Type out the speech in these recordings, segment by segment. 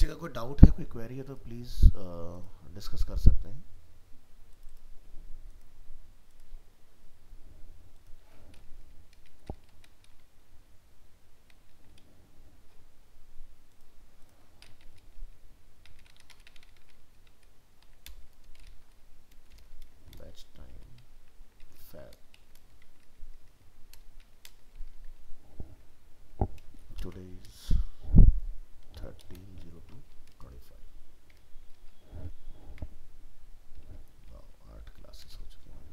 किसी का कोई डाउट है, कोई क्वेरी है तो प्लीज़ डिस्कस कर सकते हैं। Batch time fab today is 13/02/25। 8 classes हो चुकी हैं।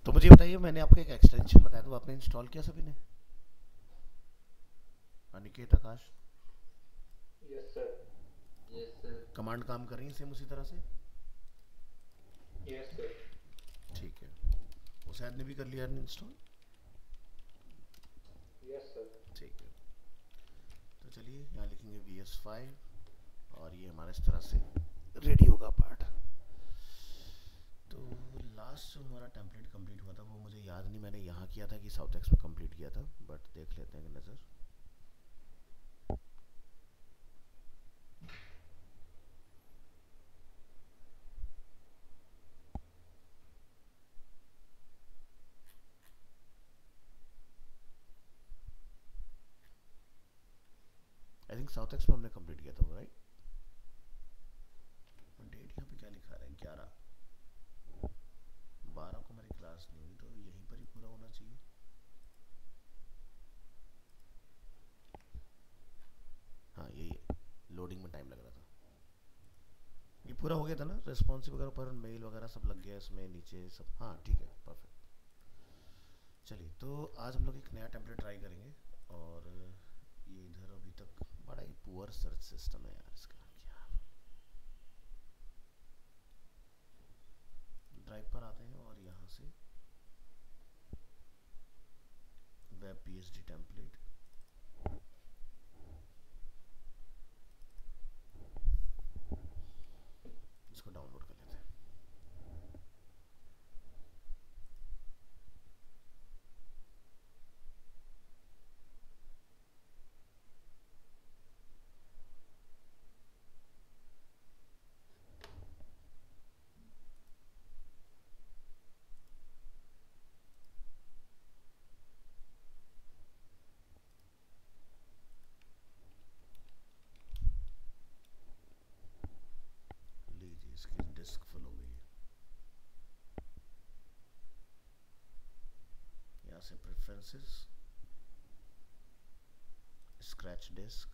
तो मुझे बताइए, मैंने आपको एक एक्सटेंशन बताया था, वो आपने इंस्टॉल किया सभी ने? Aniket, Akash, yes sir. Yes sir. Command काम कर रही है सेम उसी तरह से? Yes sir. ठीक है। वो शायद ने भी कर लिया इंस्टॉल। Yes sir. ठीक है। तो चलिए यहाँ लिखेंगे VS5 और ये हमारा इस तरह से रेडी होगा पार्ट। तो लास्ट जो हमारा टेम्पलेट कंप्लीट हुआ था वो मुझे याद नहीं मैंने यहाँ किया था कि साउथ एक्स में कंप्लीट किया था, बट देख लेते हैं नज़र। आई थिंक साउथ एक्स में हमने कंप्लीट किया था, राइट? डेट यहाँ पे क्या लिखा रहा है? 11/12 को हमारी क्लास नहीं हुई, तो यहीं पर ही पूरा होना चाहिए। हाँ यही है, लोडिंग में टाइम लग रहा था। ये पूरा हो गया था ना, रिस्पॉन्सिव वगैरह पर मेल वगैरह सब लग गया इसमें नीचे सब? हाँ ठीक है, परफेक्ट। चलिए, तो आज हम लोग एक नया टेम्पलेट ट्राई करेंगे। और ये इधर अभी तक बड़ा ही पुअर सर्च सिस्टम है यार इसका। क्या ड्राइव पर आते हैं और यहाँ से वेब PHP टेम्पलेट, इसको डाउनलोड कर लेते हैं। लीजिए, इसकी डिस्क फुल हो गई है। यहाँ से preferences, scratch disk,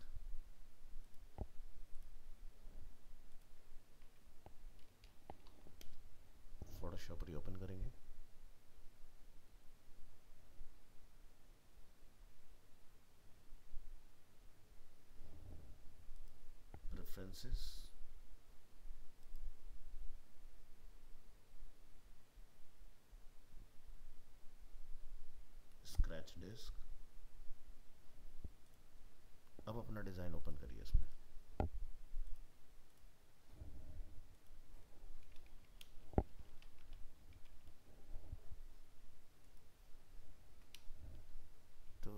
Photoshop reopen करेंगे। Preferences, disk. अब अपना डिज़ाइन ओपन करिए इसमें। तो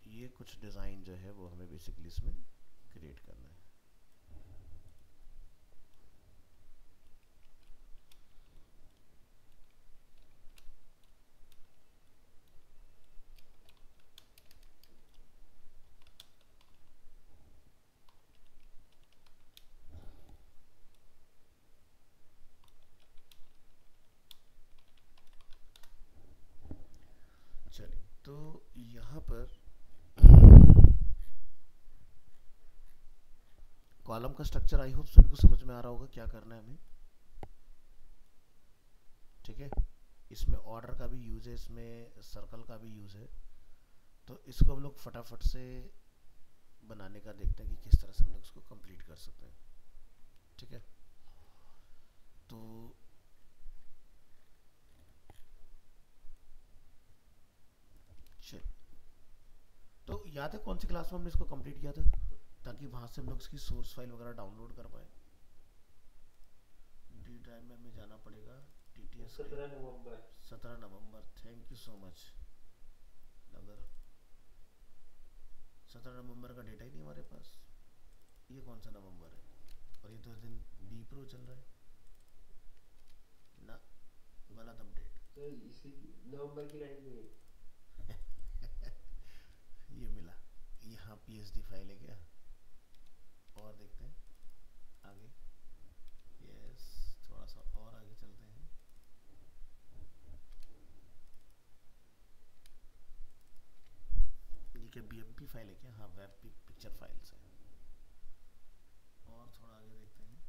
ये कुछ डिज़ाइन जो है वो हमें बेसिकली इसमें क्रिएट करना है। चलिए, तो यहाँ पर कॉलम का स्ट्रक्चर आई होप सभी को समझ में आ रहा होगा क्या करना है हमें। ठीक है, इसमें ऑर्डर का भी यूज़ है, इसमें सर्कल का भी यूज़ है। तो इसको हम लोग फटाफट से बनाने का देखते हैं कि किस तरह से हम लोग इसको कंप्लीट कर सकते हैं। ठीक है, तो चलिए, तो याद है कौन सी क्लास में हमने इसको कंप्लीट किया था, ताकि वहाँ से हम लोग इसकी सोर्स फाइल वगैरह डाउनलोड कर पाए। डी ड्राइव में हमें जाना पड़ेगा, TTS 17 November. 17 November, thank you so much. अगर 17 नवंबर का डेटा ही नहीं हमारे पास, ये कौन सा नवंबर है, और ये तो दिन बी प्रो चल रहा है ना, गलत अपडेट। तो इसी नवंबर की लाइन में ये मिला, यहाँ PSD फाइल है क्या, और देखते हैं आगे। यस, थोड़ा सा और आगे चलते हैं। ये क्या BMP फाइल है क्या, हाँ वेब पिक्चर फाइल्स है। और थोड़ा आगे देखते हैं।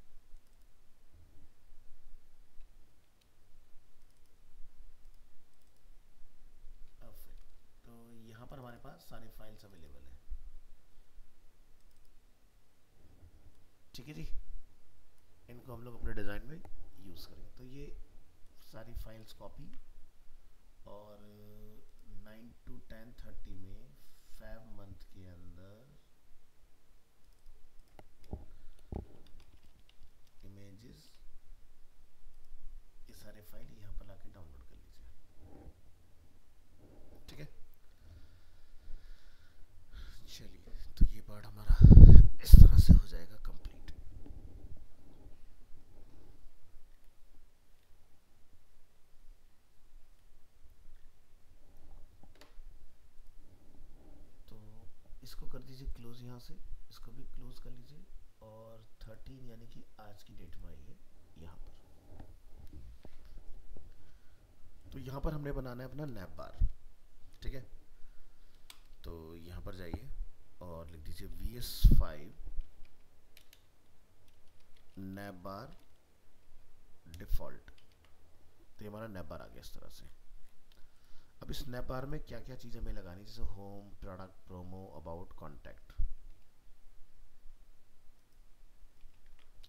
परफेक्ट, तो यहाँ पर हमारे पास सारे फाइल्स अवेलेबल हैं। ठीक है जी, इनको हम लोग अपने डिज़ाइन में यूज़ करेंगे। तो ये सारी फाइल्स कॉपी, और 9 to 10:30 में फेब मंथ के अंदर इमेजेस, ये सारे फाइल यहाँ पर लाके डाउनलोड कर लीजिए। ठीक है, चलिए, तो ये पार्ट हमारा इस तरह से हो जाएगा कंप्लीट। तो इसको कर दीजिए क्लोज, यहाँ से इसको भी क्लोज कर लीजिए, और 13 यानी कि आज की डेट में आई है यहाँ पर। तो यहाँ पर हमने बनाना है अपना नैप बार। ठीक है, तो यहाँ पर जाइए और लिख दीजिए VS5 नैप बार डिफ़ॉल्ट। तो ये हमारा नैप बार आ गया इस तरह से। अब इस नैप बार में क्या क्या चीज़ें हमें लगानी, जैसे home, product, promo, about, contact.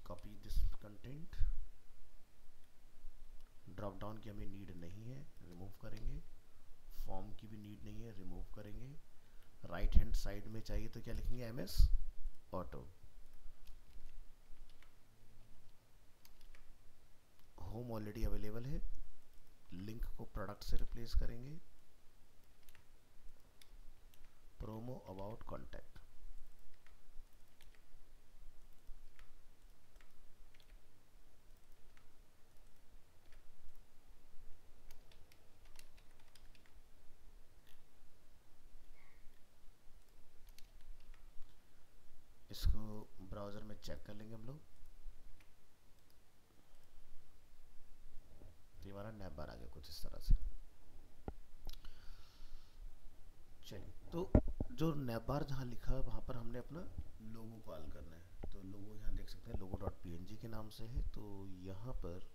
Copy this content, drop down की हमें नीड नहीं है, रिमूव करेंगे। फॉर्म की भी नीड नहीं है, रिमूव करेंगे। राइट हैंड साइड में चाहिए तो क्या लिखेंगे, MS auto. Home already available है, लिंक को प्रोडक्ट से रिप्लेस करेंगे। Promo, about, contact. इसको ब्राउज़र में चेक कर लेंगे हम लोग। तो हमारा नैप बार आ गया कुछ इस तरह से। चलिए, तो जो नैप बार जहाँ लिखा है वहाँ पर हमने अपना लोगो कॉल करना है। तो लोगो यहाँ देख सकते हैं, logo.png के नाम से है। तो यहाँ पर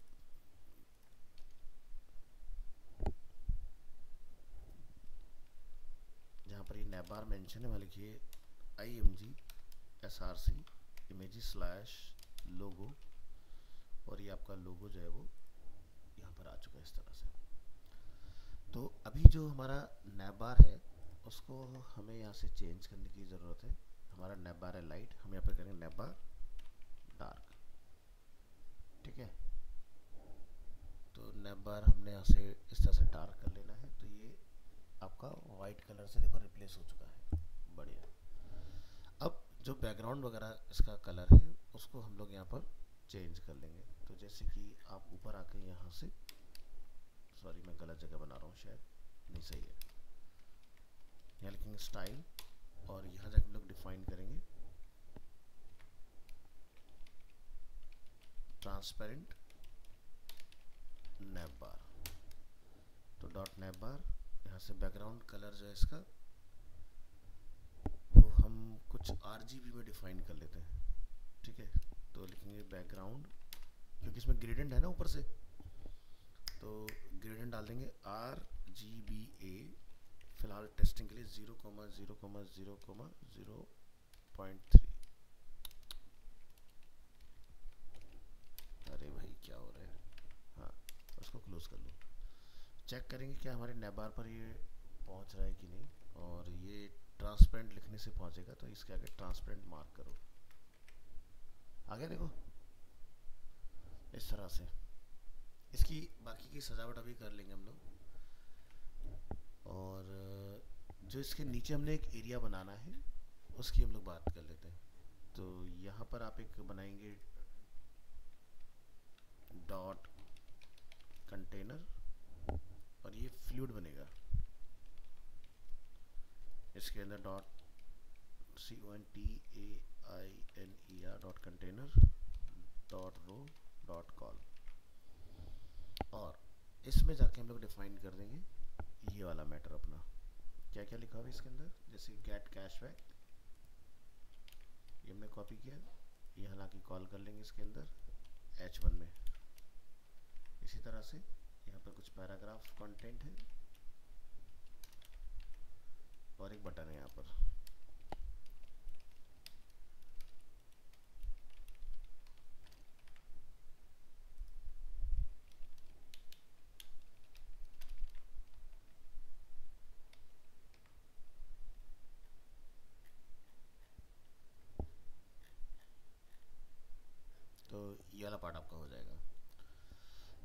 जहाँ पर ये नैप बार मेंशन है वहाँ लिखिए IMG SRC images / logo, और ये आपका लोगो जो है वो यहाँ पर आ चुका है इस तरह से। तो अभी जो हमारा नैप बार है उसको हमें यहाँ से चेंज करने की ज़रूरत है। हमारा नैप बार है लाइट, हम यहाँ पे करेंगे नैप बार डार्क। ठीक है, तो नैप बार हमने यहाँ से इस तरह से डार्क कर लेना है। तो ये आपका वाइट कलर से देखो रिप्लेस हो चुका है, बढ़िया। अब जो बैकग्राउंड वगैरह इसका कलर है उसको हम लोग यहाँ पर चेंज कर लेंगे। तो जैसे कि आप ऊपर आके यहाँ से, सॉरी मैं गलत जगह बना रहा हूँ, शायद नहीं सही है, यहाँ लिखेंगे स्टाइल और यहाँ जाके हम लोग डिफाइन करेंगे ट्रांसपेरेंट नैप बार। तो डॉट नैप बार, यहाँ से बैकग्राउंड कलर जो है इसका वो हम कुछ RGB में डिफाइन कर लेते हैं। ठीक है, तो लिखेंगे बैकग्राउंड, क्योंकि इसमें ग्रेडियंट है ना ऊपर से, तो ग्रेडियंट डाल देंगे RGBA। फिलहाल टेस्टिंग के लिए 0,0,0,0.3। अरे भाई क्या हो रहा है, हाँ उसको क्लोज कर लो। चेक करेंगे क्या हमारे नैप बार पर ये पहुंच रहा है कि नहीं, और ये ट्रांसपेरेंट लिखने से पहुंचेगा, तो इसके आगे ट्रांसपेरेंट मार्क करो। आ गया देखो, इस तरह से। इसकी बाकी की सजावट अभी कर लेंगे हम लोग। और जो इसके नीचे हमने एक एरिया बनाना है उसकी हम लोग बात कर लेते हैं। तो यहाँ पर आप एक बनाएंगे डॉट कंटेनर, और ये फ्लूइड बनेगा। इसके अंदर dot CONTAINER dot container dot row dot col, और इसमें जाके हम लोग डिफाइन कर देंगे ये वाला मैटर अपना। क्या क्या लिखा हुआ है इसके अंदर, जैसे गेट कैशबैक, ये हमने कॉपी किया, यहाँ लाके कॉल कर लेंगे इसके अंदर H1 में। इसी तरह से यहाँ पर कुछ पैराग्राफ कंटेंट है और एक बटन है यहाँ पर। तो ये वाला पार्ट आपका हो जाएगा।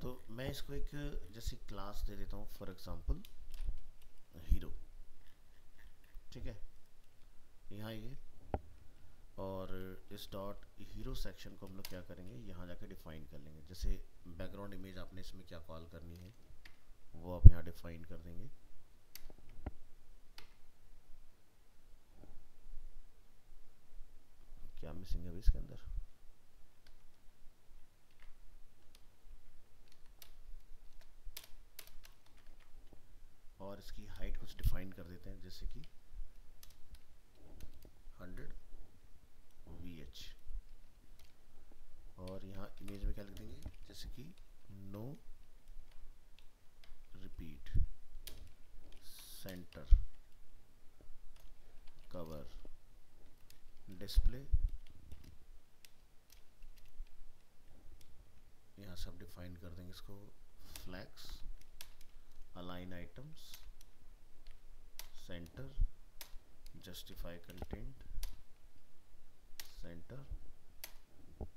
तो मैं इसको एक जैसे क्लास दे देता हूँ, फॉर एग्जांपल हीरो। ठीक है, यहाँ ये, और इस डॉट हीरो सेक्शन को हम लोग क्या करेंगे, यहाँ जाकर डिफाइन कर लेंगे। जैसे बैकग्राउंड इमेज आपने इसमें क्या कॉल करनी है वो आप यहाँ डिफाइन कर देंगे। क्या मिसिंग है अभी इसके अंदर, और इसकी हाइट कुछ डिफाइन कर देते हैं, जैसे कि 100 VH, और यहाँ इमेज में क्या लिख देंगे, जैसे कि no repeat, centre, cover, display, यहाँ सब डिफाइन कर देंगे इसको। Flex, align items, centre, justify content, centre,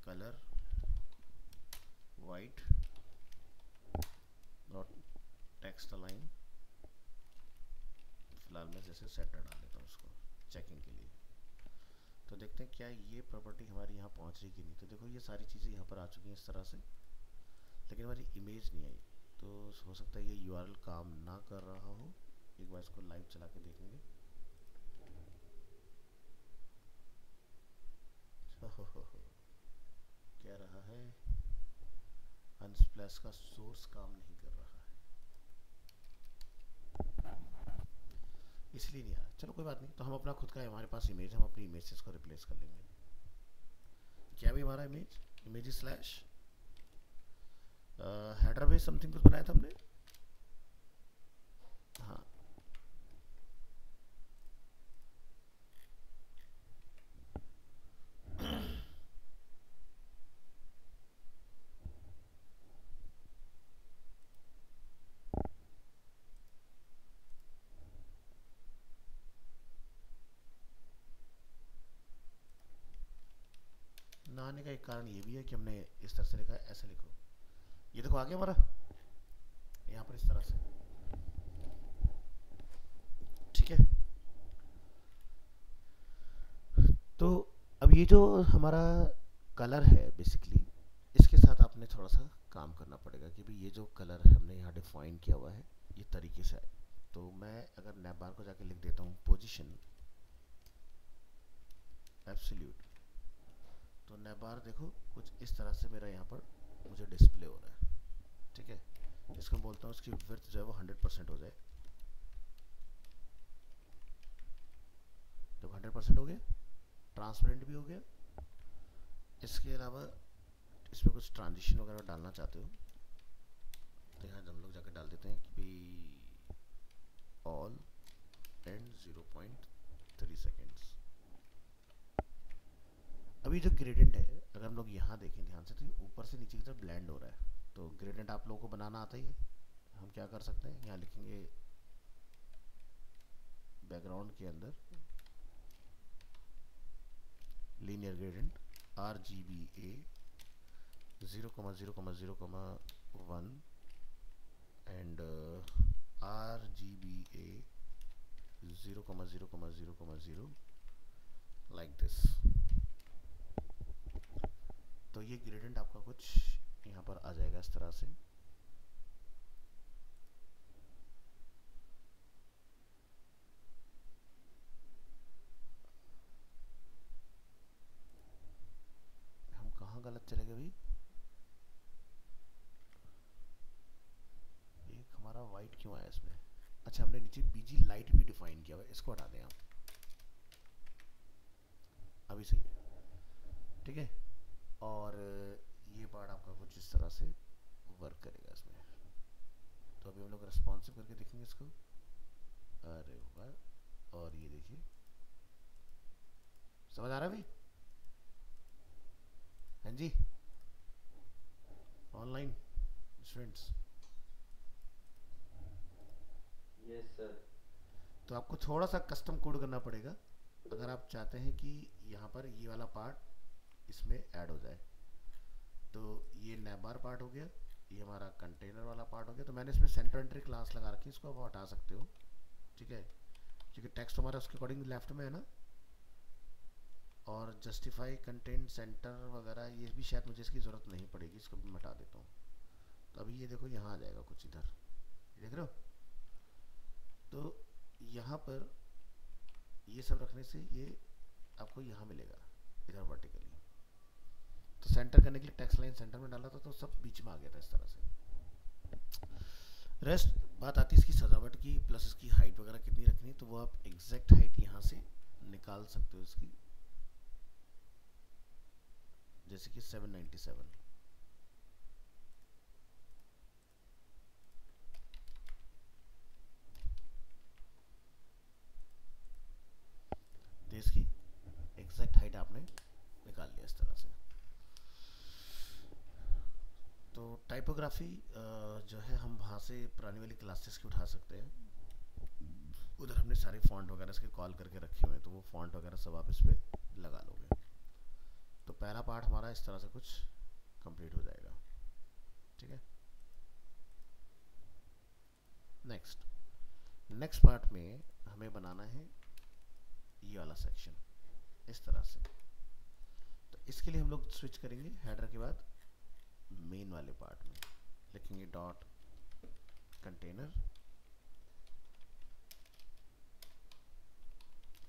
colour white, और टेक्स्ट अलाइन। फिलहाल मैं जैसे सेंटर डाल देता हूँ उसको चेकिंग के लिए। तो देखते हैं क्या ये प्रॉपर्टी हमारी यहाँ पहुँच रही कि नहीं। तो देखो ये सारी चीज़ें यहाँ पर आ चुकी हैं इस तरह से, लेकिन हमारी इमेज नहीं आई। तो हो सकता है ये URL काम ना कर रहा हो। एक बार इसको लाइव चला के देखेंगे। क्या रहा है, अनस्प्लैश का सोर्स काम नहीं कर रहा है, इसलिए नहीं आ रहा। चलो कोई बात नहीं, तो हम अपना खुद का है, हमारे पास इमेज, हम अपनी इमेज से इसको रिप्लेस कर लेंगे। क्या भी हमारा इमेज स्लैश हेडर में समथिंग कुछ बनाया था हमने, हाँ आने का एक कारण ये भी है कि हमने इस तरह से लिखा है, ऐसे लिखो। ये देखो आ गया हमारा यहाँ पर इस तरह से, ठीक है। तो अब ये जो हमारा कलर है बेसिकली, इसके साथ आपने थोड़ा सा काम करना पड़ेगा कि भाई ये जो कलर है हमने यहाँ डिफाइन किया हुआ है ये तरीके से आए। तो मैं अगर नैप बार को जाके लिख देता हूँ पोजीशन एब्सोल्यूट, तो नैप बार देखो कुछ इस तरह से मेरा यहाँ पर मुझे डिस्प्ले हो रहा है, ठीक है। इसको बोलता हूँ इसकी विड्थ जो है वो 100% हो जाए। जब 100% हो गया, ट्रांसपेरेंट भी हो गया, इसके अलावा इसमें कुछ ट्रांजिशन वगैरह डालना चाहते हो तो यहाँ हम लोग जाकर डाल देते हैं कि ऑल एंड 0.3 सेकेंड्स। अभी जो ग्रेडियंट है अगर हम लोग यहाँ देखें ध्यान से, तो ऊपर से नीचे की तरफ ब्लेंड हो रहा है। तो ग्रेडियंट आप लोगों को बनाना आता ही है। हम क्या कर सकते हैं, यहाँ लिखेंगे बैकग्राउंड के अंदर linear gradient RGBA 0,0,0,1 and RGBA 0,0,0,0 like this. तो ये ग्रेडियंट आपका कुछ यहाँ पर आ जाएगा इस तरह से। हम कहाँ गलत चले गए भाई, एक हमारा वाइट क्यों आया इसमें। अच्छा हमने नीचे बीजी लाइट भी डिफाइन किया हुआ है, इसको हटा दें आप, अभी सही है, ठीक है। और ये पार्ट आपका कुछ इस तरह से वर्क करेगा इसमें। तो अभी हम लोग रेस्पॉन्सिव करके देखेंगे इसको, अरे वाह। और ये देखिए समझ आ रहा है भाई, हाँ जी ऑनलाइन स्टूडेंट्स। Yes sir. तो आपको थोड़ा सा कस्टम कोड करना पड़ेगा अगर आप चाहते हैं कि यहाँ पर ये वाला पार्ट इसमें ऐड हो जाए। तो ये नैबार पार्ट हो गया, ये हमारा कंटेनर वाला पार्ट हो गया। तो मैंने इसमें सेंटर एंट्री क्लास लगा रखी है, इसको आप हटा सकते हो, ठीक है, क्योंकि टेक्स्ट हमारा उसके अकॉर्डिंग लेफ्ट में है ना। और जस्टिफाई कंटेंट सेंटर वगैरह ये भी शायद मुझे इसकी ज़रूरत नहीं पड़ेगी, इसको भी मैं हटा देता हूँ। तो अभी ये देखो यहाँ आ जाएगा कुछ इधर, देख रहे हो। तो यहाँ पर ये सब रखने से ये आपको यहाँ मिलेगा इधर वर्टिकली। तो सेंटर करने के लिए टेक्स्ट लाइन सेंटर में डाला था तो सब बीच में आ गया था इस तरह से। रेस्ट बात आती है इसकी सजावट की, प्लस इसकी हाइट वगैरह कितनी रखनी है। तो वो आप एग्जैक्ट हाइट यहाँ से निकाल सकते हो इसकी, जैसे कि 797। तो इसकी एग्जैक्ट हाइट आपने निकाल लिया इस तरह से। तो टाइपोग्राफी जो है हम वहाँ से पुरानी वाली क्लासेस की उठा सकते हैं, उधर हमने सारे फॉन्ट वगैरह इसके कॉल करके रखे हुए हैं, तो वो फॉन्ट वगैरह सब आप इस पर लगा लोगे। तो पहला पार्ट हमारा इस तरह से कुछ कंप्लीट हो जाएगा, ठीक है। नेक्स्ट पार्ट में हमें बनाना है ये वाला सेक्शन इस तरह से। तो इसके लिए हम लोग स्विच करेंगे हेडर के बाद मेन वाले पार्ट में, लिखेंगे dot container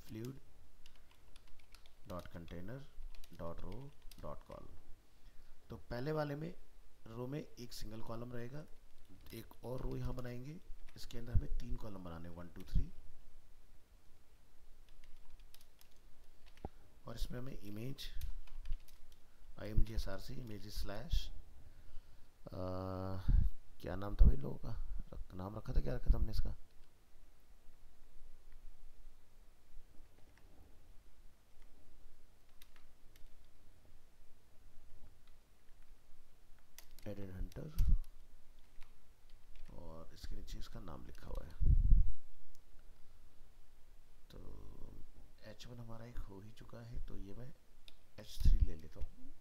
fluid dot container dot row dot column. तो पहले वाले में रो में एक सिंगल कॉलम रहेगा, एक और रो यहाँ बनाएंगे, इसके अंदर हमें 3 कॉलम बनाने 1 2 3, और इसमें हमें इमेज imgsrc इमेज स्लैश क्या नाम था भाई लोगों का, नाम रखा था, क्या रखा था हमने इसका, एडेड हंटर, और इसके नीचे इसका नाम लिखा हुआ है। तो H1 हमारा एक हो ही चुका है, तो ये मैं H3 ले लेता हूँ।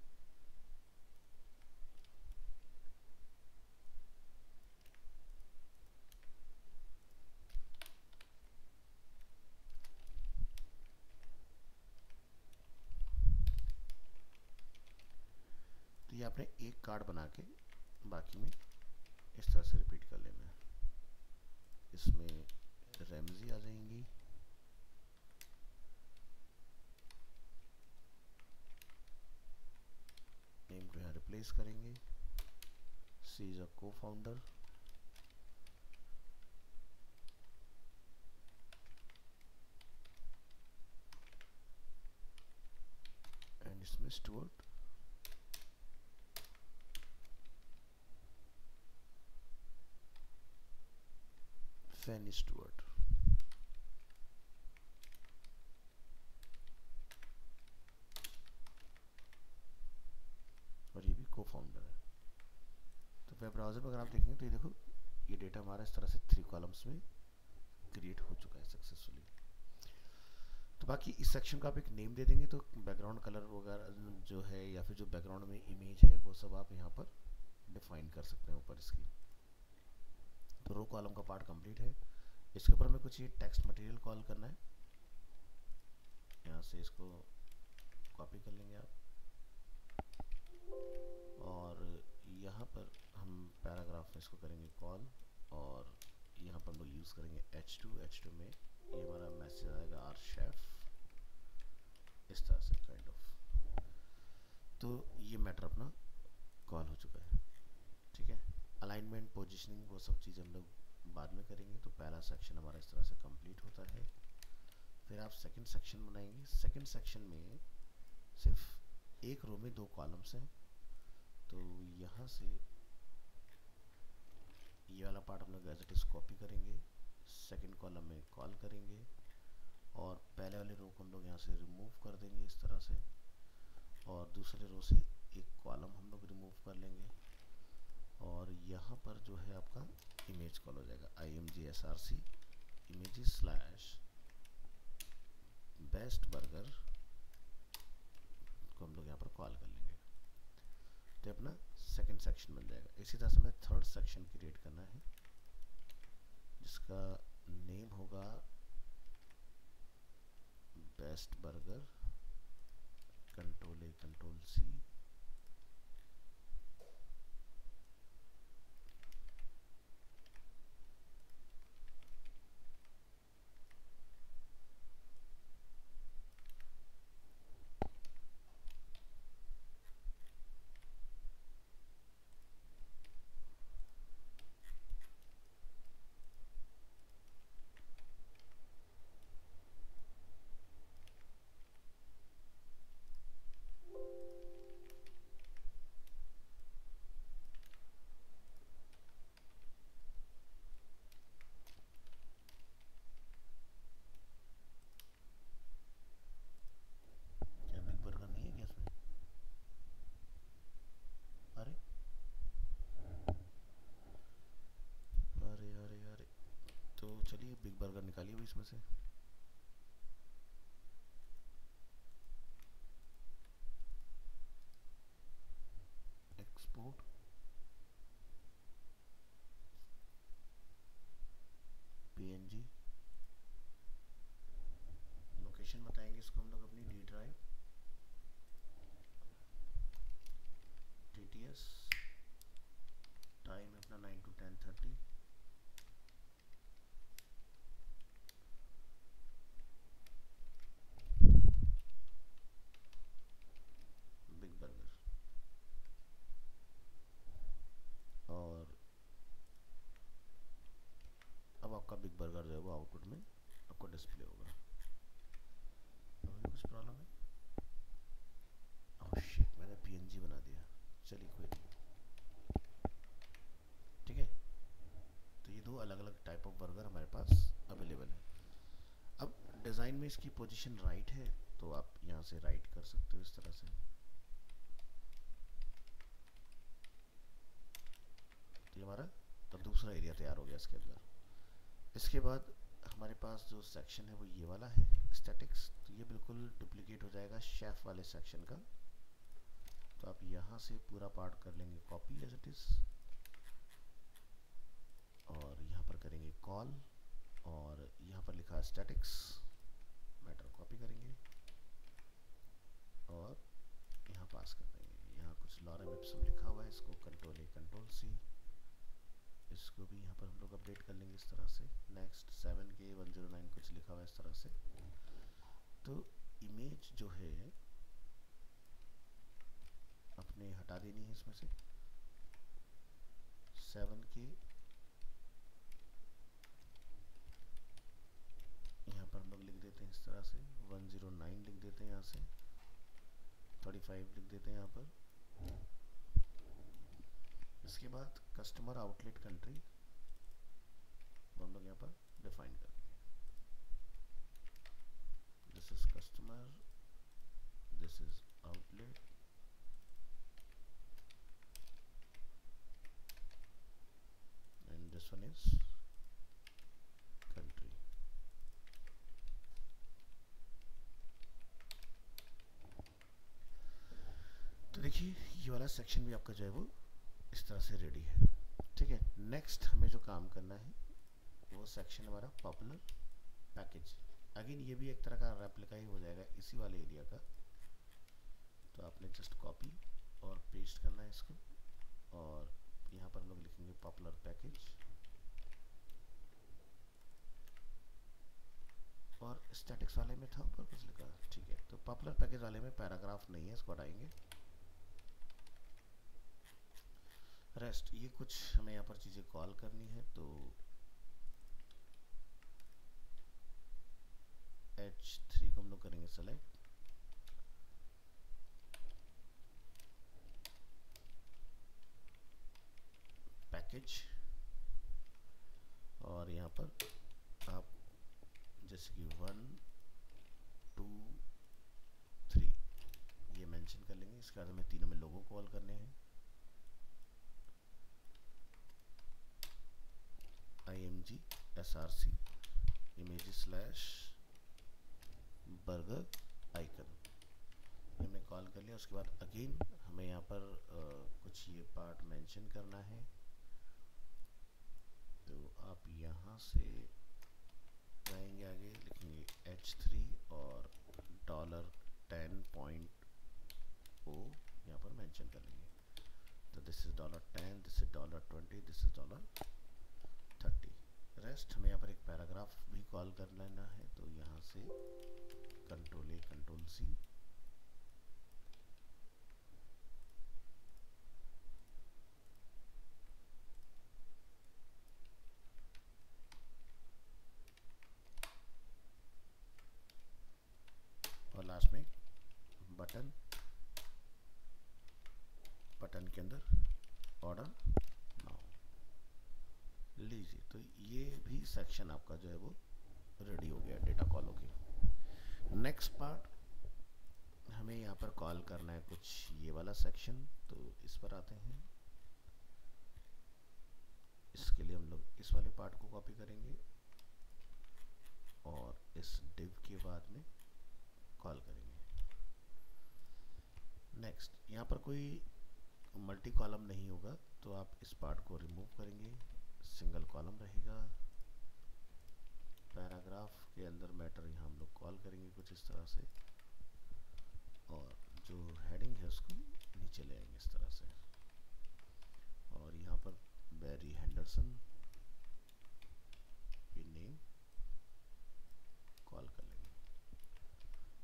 आपने एक कार्ड बना के बाकी में इस तरह से रिपीट कर लेना है। इसमें रैमजी आ जाएंगी, नेम को यहाँ रिप्लेस करेंगे, सी इज अ को फाउंडर, एंड इसमें स्टुअर्ट, फैनी स्टुअर्ट। और ये भी को फाउंडर है। तो वेब ब्राउज़र पर अगर आप देखेंगे तो ये देखो, ये डेटा हमारा इस तरह से 3 कॉलम्स में क्रिएट हो चुका है सक्सेसफुली। तो बाकी इस सेक्शन का आप एक नेम दे देंगे तो बैकग्राउंड कलर वगैरह जो है या फिर जो बैकग्राउंड में इमेज है वो सब आप यहाँ पर डिफाइन कर सकते हैं ऊपर इसकी। तो रो कॉलम का पार्ट कंप्लीट है। इसके ऊपर हमें कुछ ये टेक्स्ट मटेरियल कॉल करना है। यहाँ से इसको कॉपी कर लेंगे आप, और यहाँ पर हम पैराग्राफ में इसको करेंगे कॉल, और यहाँ पर हम लोग यूज़ करेंगे H2 में ये हमारा मैसेज आएगा आर शेफ, इस तरह से काइंड ऑफ। तो ये मैटर अपना कॉल हो चुका है, ठीक है। अलाइनमेंट, पोजीशनिंग, वो सब चीज़ें हम लोग बाद में करेंगे। तो पहला सेक्शन हमारा इस तरह से कंप्लीट होता है। फिर आप सेकंड सेक्शन बनाएंगे। सेकंड सेक्शन में सिर्फ एक रो में 2 कॉलम्स हैं, तो यहाँ से ये वाला पार्ट हम लोग एज इट इज़ कॉपी करेंगे, सेकंड कॉलम में कॉल करेंगे, और पहले वाले रो को हम लोग यहाँ से रिमूव कर देंगे इस तरह से, और दूसरे रो से एक कॉलम हम लोग रिमूव कर लेंगे, और यहाँ पर जो है आपका इमेज कॉल हो जाएगा imgsrc images slash best burger को हम लोग यहाँ पर कॉल कर लेंगे। तो अपना सेकंड सेक्शन बन जाएगा। इसी तरह से हमें थर्ड सेक्शन क्रिएट करना है जिसका नेम होगा बेस्ट बर्गर, कंट्रोल-A कंट्रोल-C, क्या बिग बर्गर नहीं है क्या इसमें? अरे अरे अरे अरे, तो चलिए बिग बर्गर निकालिए अभी इसमें से। एक्सपोर्ट, PNG, लोकेशन बताएंगे इसको हम लोग अपनी डी ड्राइव, TTS, टाइम अपना 9 to 10:30, बिग बर्गर, और अब आपका बिग बर्गर जो है वो आउटपुट में आपको डिस्प्ले होगा। अभी कुछ प्रॉब्लम है? ओह शिट, मैंने PNG बना दिया। चलिए कोई नहीं, ठीक है। तो ये 2 अलग अलग टाइप ऑफ बर्गर हमारे पास अवेलेबल है। अब डिज़ाइन में इसकी पोजीशन राइट है, तो आप यहाँ से राइट कर सकते हो इस तरह से। तो ये हमारा तब दूसरा एरिया तैयार हो गया इसके अंदर। इसके बाद हमारे पास जो सेक्शन है वो ये वाला है स्टैटिक्स। तो ये बिल्कुल डुप्लीकेट हो जाएगा शेफ वाले सेक्शन का। तो आप यहाँ से पूरा पार्ट कर लेंगे कॉपी एज इट इज़, और यहाँ पर करेंगे कॉल, और यहाँ पर लिखा है स्टैटिक्स, मैटर कॉपी करेंगे और यहाँ पास कर देंगे। यहाँ कुछ लॉरेम इप्सम लिखा हुआ है, इसको कंट्रोल ए कंट्रोल सी, इसको भी यहाँ पर हम लोग अपडेट कर लेंगे इस तरह से। नेक्स्ट 7K109 कुछ लिखा हुआ है इस तरह से। तो इमेज जो है अपने हटा देनी है इसमें से। 7K यहाँ पर हम लोग लिख देते हैं इस तरह से, 109 लिख देते हैं यहाँ से, 35 लिख देते हैं यहाँ पर। इसके बाद कस्टमर आउटलेट कंट्री हम लोग यहाँ पर डिफाइन कर देंगे। This is customer, this is outlet, and this one is country. तो देखिए ये वाला सेक्शन भी आपका जो है वो इस तरह से रेडी है। ठीक है, नेक्स्ट हमें जो काम करना है वो सेक्शन हमारा पॉपुलर पैकेज। अगेन ये भी एक तरह का रेप्लिका ही हो जाएगा इसी वाले एरिया का। तो आपने जस्ट कॉपी और पेस्ट करना है इसको, और यहाँ पर हम लोग लिखेंगे पॉपुलर पैकेज, और स्टैटिक्स वाले में था ऊपर कुछ लिखा। ठीक है, तो पॉपुलर पैकेज वाले में पैराग्राफ नहीं है, इसको हटाएंगे। रेस्ट ये कुछ हमें यहाँ पर चीज़ें कॉल करनी है, तो H3 को हम लोग करेंगे सेलेक्ट, पैकेज, और यहाँ पर आप जैसे कि 1 2 3 ये मेंशन कर लेंगे। इसके बाद हमें तीनों में लोगों को कॉल करने हैं, img src image slash burger icon, हमने कॉल कर लिया। उसके बाद अगेन हमें यहाँ पर कुछ ये पार्ट मेंशन करना है। तो आप यहाँ से जाएंगे आगे, लिखेंगे H3 और $10.0 यहाँ पर मेंशन कर लेंगे। तो this is $10, this is $20, this is $30। Rest हमें यहाँ पर एक पैराग्राफ भी कॉल कर लेना है, तो यहाँ से कंट्रोल ए कंट्रोल सी, और लास्ट में बटन, बटन के अंदर ऑर्डर नाउ। लीजिए, तो ये भी सेक्शन आपका जो है वो रेडी हो गया डेटा कॉल होके। नेक्स्ट पार्ट हमें यहाँ पर कॉल करना है कुछ ये वाला सेक्शन, तो इस पर आते हैं। इसके लिए हम लोग इस वाले पार्ट को कॉपी करेंगे और इस डिव के बाद में कॉल करेंगे। नेक्स्ट यहाँ पर कोई मल्टी कॉलम नहीं होगा, तो आप इस पार्ट को रिमूव करेंगे, सिंगल कॉलम रहेगा। पैराग्राफ के अंदर मैटर यहाँ हम लोग कॉल करेंगे कुछ इस तरह से, और जो हेडिंग है उसको नीचे ले आएंगे इस तरह से, और यहाँ पर बैरी हेंडरसन की नेम कॉल कर लेंगे।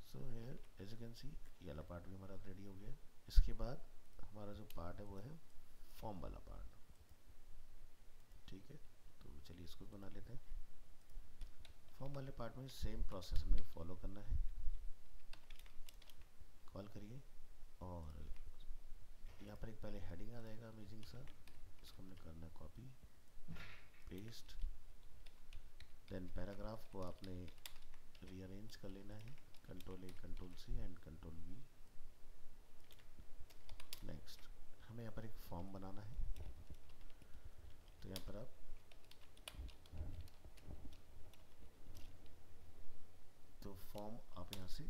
So here as you can see ये वाला पार्ट भी हमारा रेडी हो गया। इसके बाद हमारा जो पार्ट है वो है फॉर्म वाला पार्ट। ठीक है, तो चलिए इसको बना लेते हैं। फॉर्म वाले पार्ट में सेम प्रोसेस हमें फॉलो करना है। कॉल करिए, और यहाँ पर एक पहले हेडिंग आ जाएगा अमेजिंग सा, इसको हमने करना है कॉपी पेस्ट। देन पैराग्राफ को आपने रीअरेंज कर लेना है, control A control C and control V. Next हमें यहाँ पर एक फॉर्म बनाना है, तो यहाँ पर आप तो फॉर्म आप यहाँ से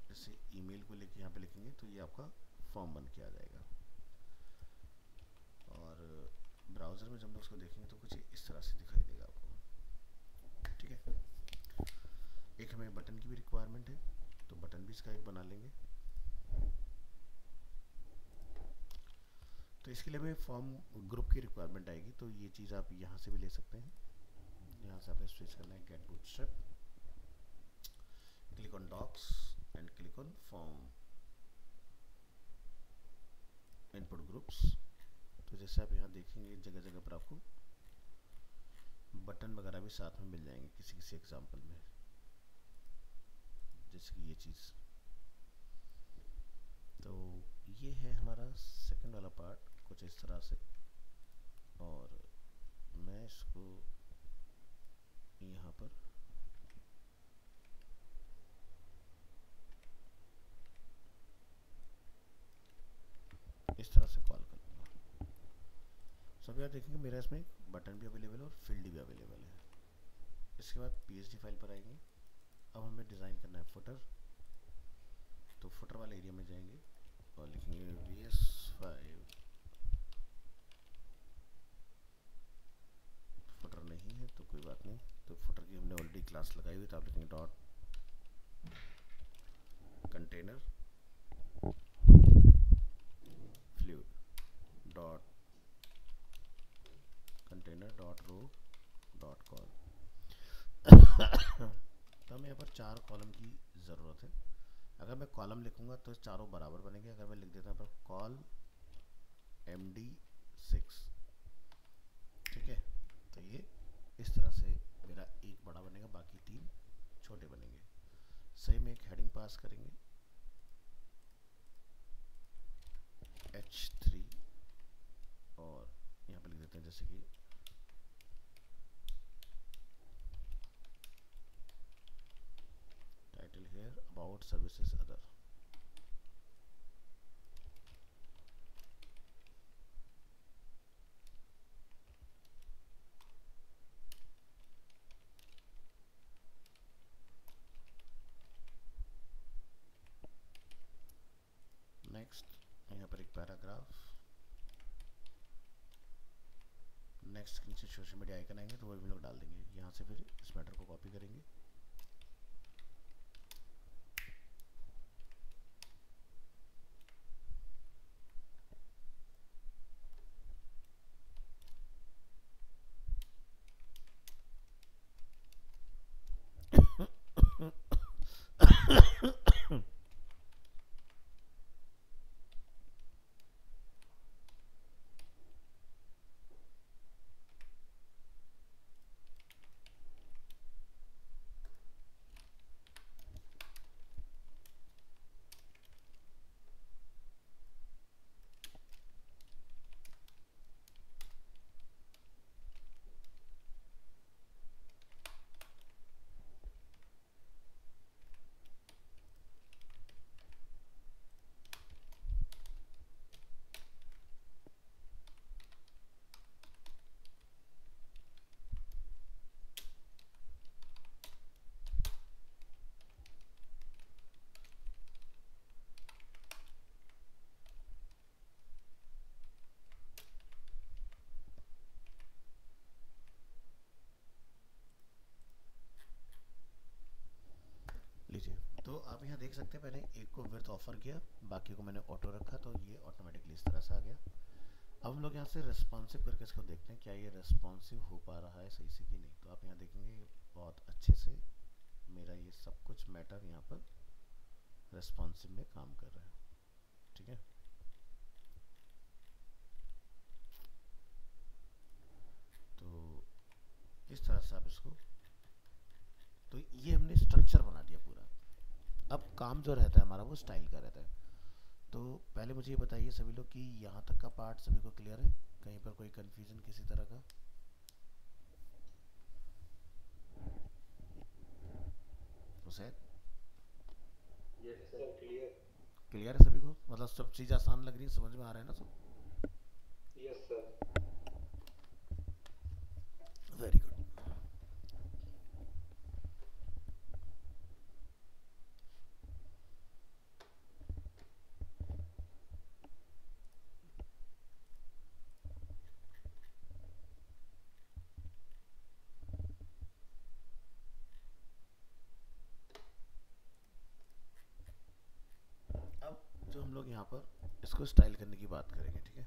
जैसे ईमेल को लेके यहाँ पे लिखेंगे तो ये आपका फॉर्म बन के आ जाएगा। और ब्राउज़र में जब हम उसको देखेंगे तो कुछ इस तरह से दिखाई देगा आपको। ठीक है, एक हमें बटन की भी रिक्वायरमेंट है, तो बटन भी इसका एक बना लेंगे। तो इसके लिए भी फॉर्म ग्रुप की रिक्वायरमेंट आएगी, तो ये चीज़ आप यहाँ से भी ले सकते हैं। यहाँ से आपने स्विच करना है get Bootstrap, click on docs and click on form input groups. तो जैसे आप यहाँ देखेंगे जगह जगह पर आपको बटन वगैरह भी साथ में मिल जाएंगे किसी किसी एग्जाम्पल में, जैसे कि ये चीज़। तो ये है हमारा सेकंड वाला पार्ट कुछ इस तरह से, और मैं इसको यहाँ पर इस तरह से कॉल कर लूँगा। सब यार देखेंगे मेरा इसमें बटन भी अवेलेबल है और फील्ड भी अवेलेबल है। इसके बाद पीएचडी फाइल पर आएंगे। अब हमें डिज़ाइन करना है फुटर, तो फुटर वाले एरिया में जाएंगे और लिखेंगे VS5। फुटर नहीं है तो कोई बात नहीं, तो फुटर की हमने ऑलरेडी क्लास लगाई हुई, तो आप लिखेंगे dot container fluid dot container dot row dot col. तो हमें यहाँ पर 4 कॉलम की ज़रूरत है। अगर मैं कॉलम लिखूंगा तो चारों बराबर बनेंगे। अगर मैं लिख देता हूँ पर कॉल MD6, ठीक है, तो ये इस तरह से मेरा एक बड़ा बनेगा, बाकी 3 छोटे बनेंगे। सही में एक हेडिंग पास करेंगे H3 और यहाँ पर लिख देते हैं जैसे कि title here about services other. Next यहाँ पर एक पैराग्राफ, नेक्स्ट के नीचे सोशल मीडिया आइकन आएंगे तो वो भी लोग डाल देंगे। यहाँ से फिर इस मैटर को कॉपी करेंगे, लीजिए। तो आप यहाँ देख सकते हैं मैंने एक को विड्थ ऑफर किया, बाकी को मैंने ऑटो रखा, तो ये ऑटोमेटिकली इस तरह से आ गया। अब हम लोग यहाँ से रेस्पॉन्सिव करके इसको देखते हैं क्या ये रेस्पॉन्सिव हो पा रहा है सही से कि नहीं। तो आप यहाँ देखेंगे बहुत अच्छे से मेरा ये सब कुछ मैटर यहाँ पर रेस्पॉन्सिव में काम कर रहा है, ठीक है। तो इस तरह से आप इसको, तो ये हमने स्ट्रक्चर बना दिया पूरा। अब काम जो रहता है हमारा वो स्टाइल का रहता है। तो पहले मुझे ये बताइए सभी लोग कि यहाँ तक का पार्ट सभी को क्लियर है, कहीं पर कोई कंफ्यूजन किसी तरह का? Hussain? Yes sir, clear. Clear है सभी को, मतलब सब चीज़ आसान लग रही है, समझ में आ रहा है ना सब? Yes sir. Very good. अब जो हम लोग यहाँ पर इसको स्टाइल करने की बात करेंगे, ठीक है।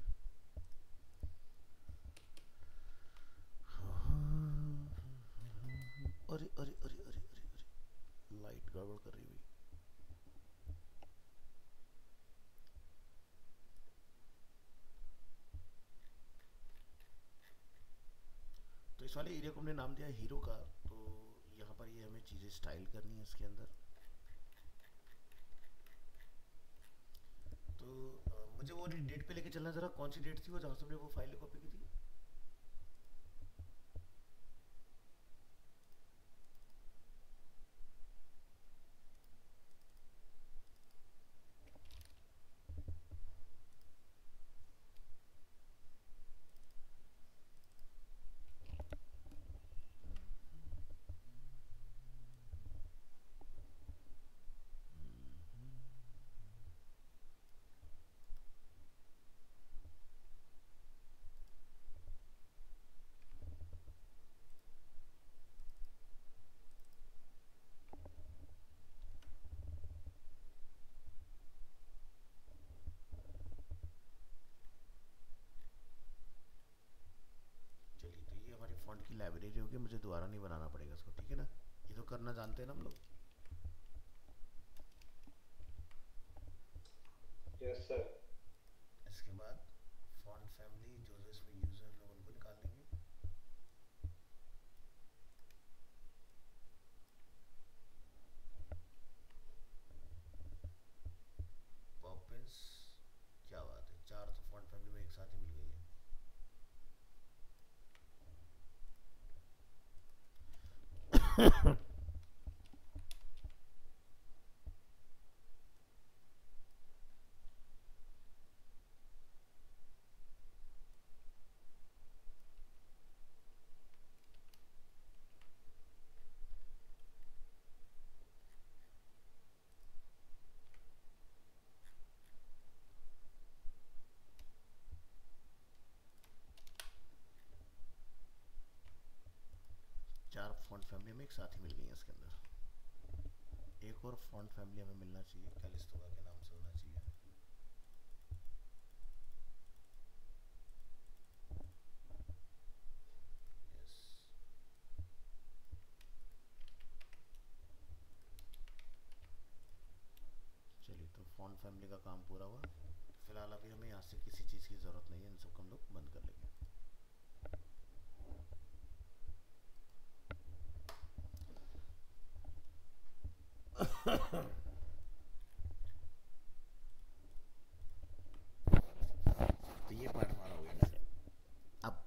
इस वाले एरिया को हमने नाम दिया हीरो का। तो यहाँ पर ये हमें चीज़ें स्टाइल करनी है इसके अंदर। तो मुझे वो डेट पे लेके चलना ज़रा, कौन सी डेट थी वो जहाँ से हमने वो फाइल कॉपी की थी? चलिए, तो ये हमारी फॉन्ट की लाइब्रेरी होगी, मुझे दोबारा नहीं बनाना पड़ेगा इसको, ठीक है ना? ये तो करना जानते हैं ना हम लोग। Yes sir. इसके बाद फॉन्ट फैमिली जो जो इसमें यूज़ है हम लोग उनको निकाल लेंगे। पॉपिंस, क्या बात है, चार तो फॉन्ट फैमिली में एक साथ ही मिल गई है। चार फॉन्ट फैमिली में एक साथ ही मिल गई है इसके अंदर। एक और फॉन्ट फैमिली हमें मिलना चाहिए, कैलिस्टोगा के नाम से होना चाहिए। यस, चलिए, तो फॉन्ट फैमिली का काम पूरा हुआ। फिलहाल अभी हमें यहाँ से किसी चीज़ की ज़रूरत नहीं है, इन सबको हम लोग बंद कर लेंगे। तो ये पार्ट हमारा हो गया। अब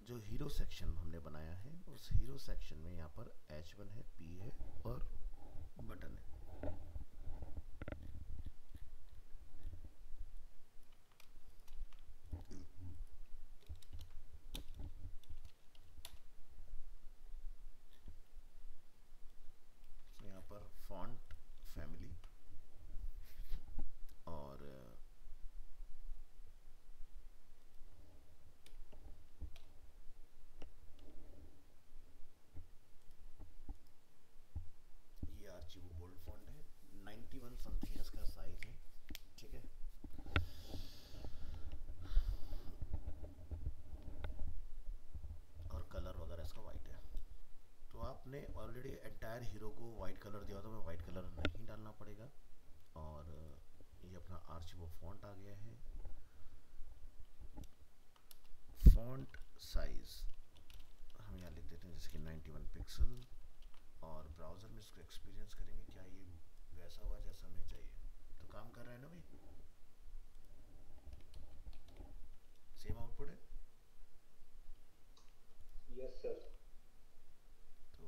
जो हीरो सेक्शन हमने बनाया है, उस हीरो सेक्शन में यहाँ पर H1 है, P है और बटन है। तो यहाँ पर फॉन्ट फैमिली और ये आर्चिवो बोल्ड फॉन्ट है, 91 समथिंग इसका साइज है, ठीक है। और कलर वगैरह इसका वाइट है। तो आपने ऑलरेडी एंटायर हीरो को वाइट कलर दिया, तो हमें वाइट कलर नहीं डालना पड़ेगा। और ये अपना आर्चिवो फॉन्ट आ गया है। फॉन्ट साइज हम यहाँ लिख देते हैं जैसे कि 91 पिक्सल। और ब्राउज़र में इसको एक्सपीरियंस करेंगे क्या ये वैसा हुआ जैसा हमें चाहिए। तो काम कर रहा है ना भाई, सेम आउटपुट है। Yes sir. तो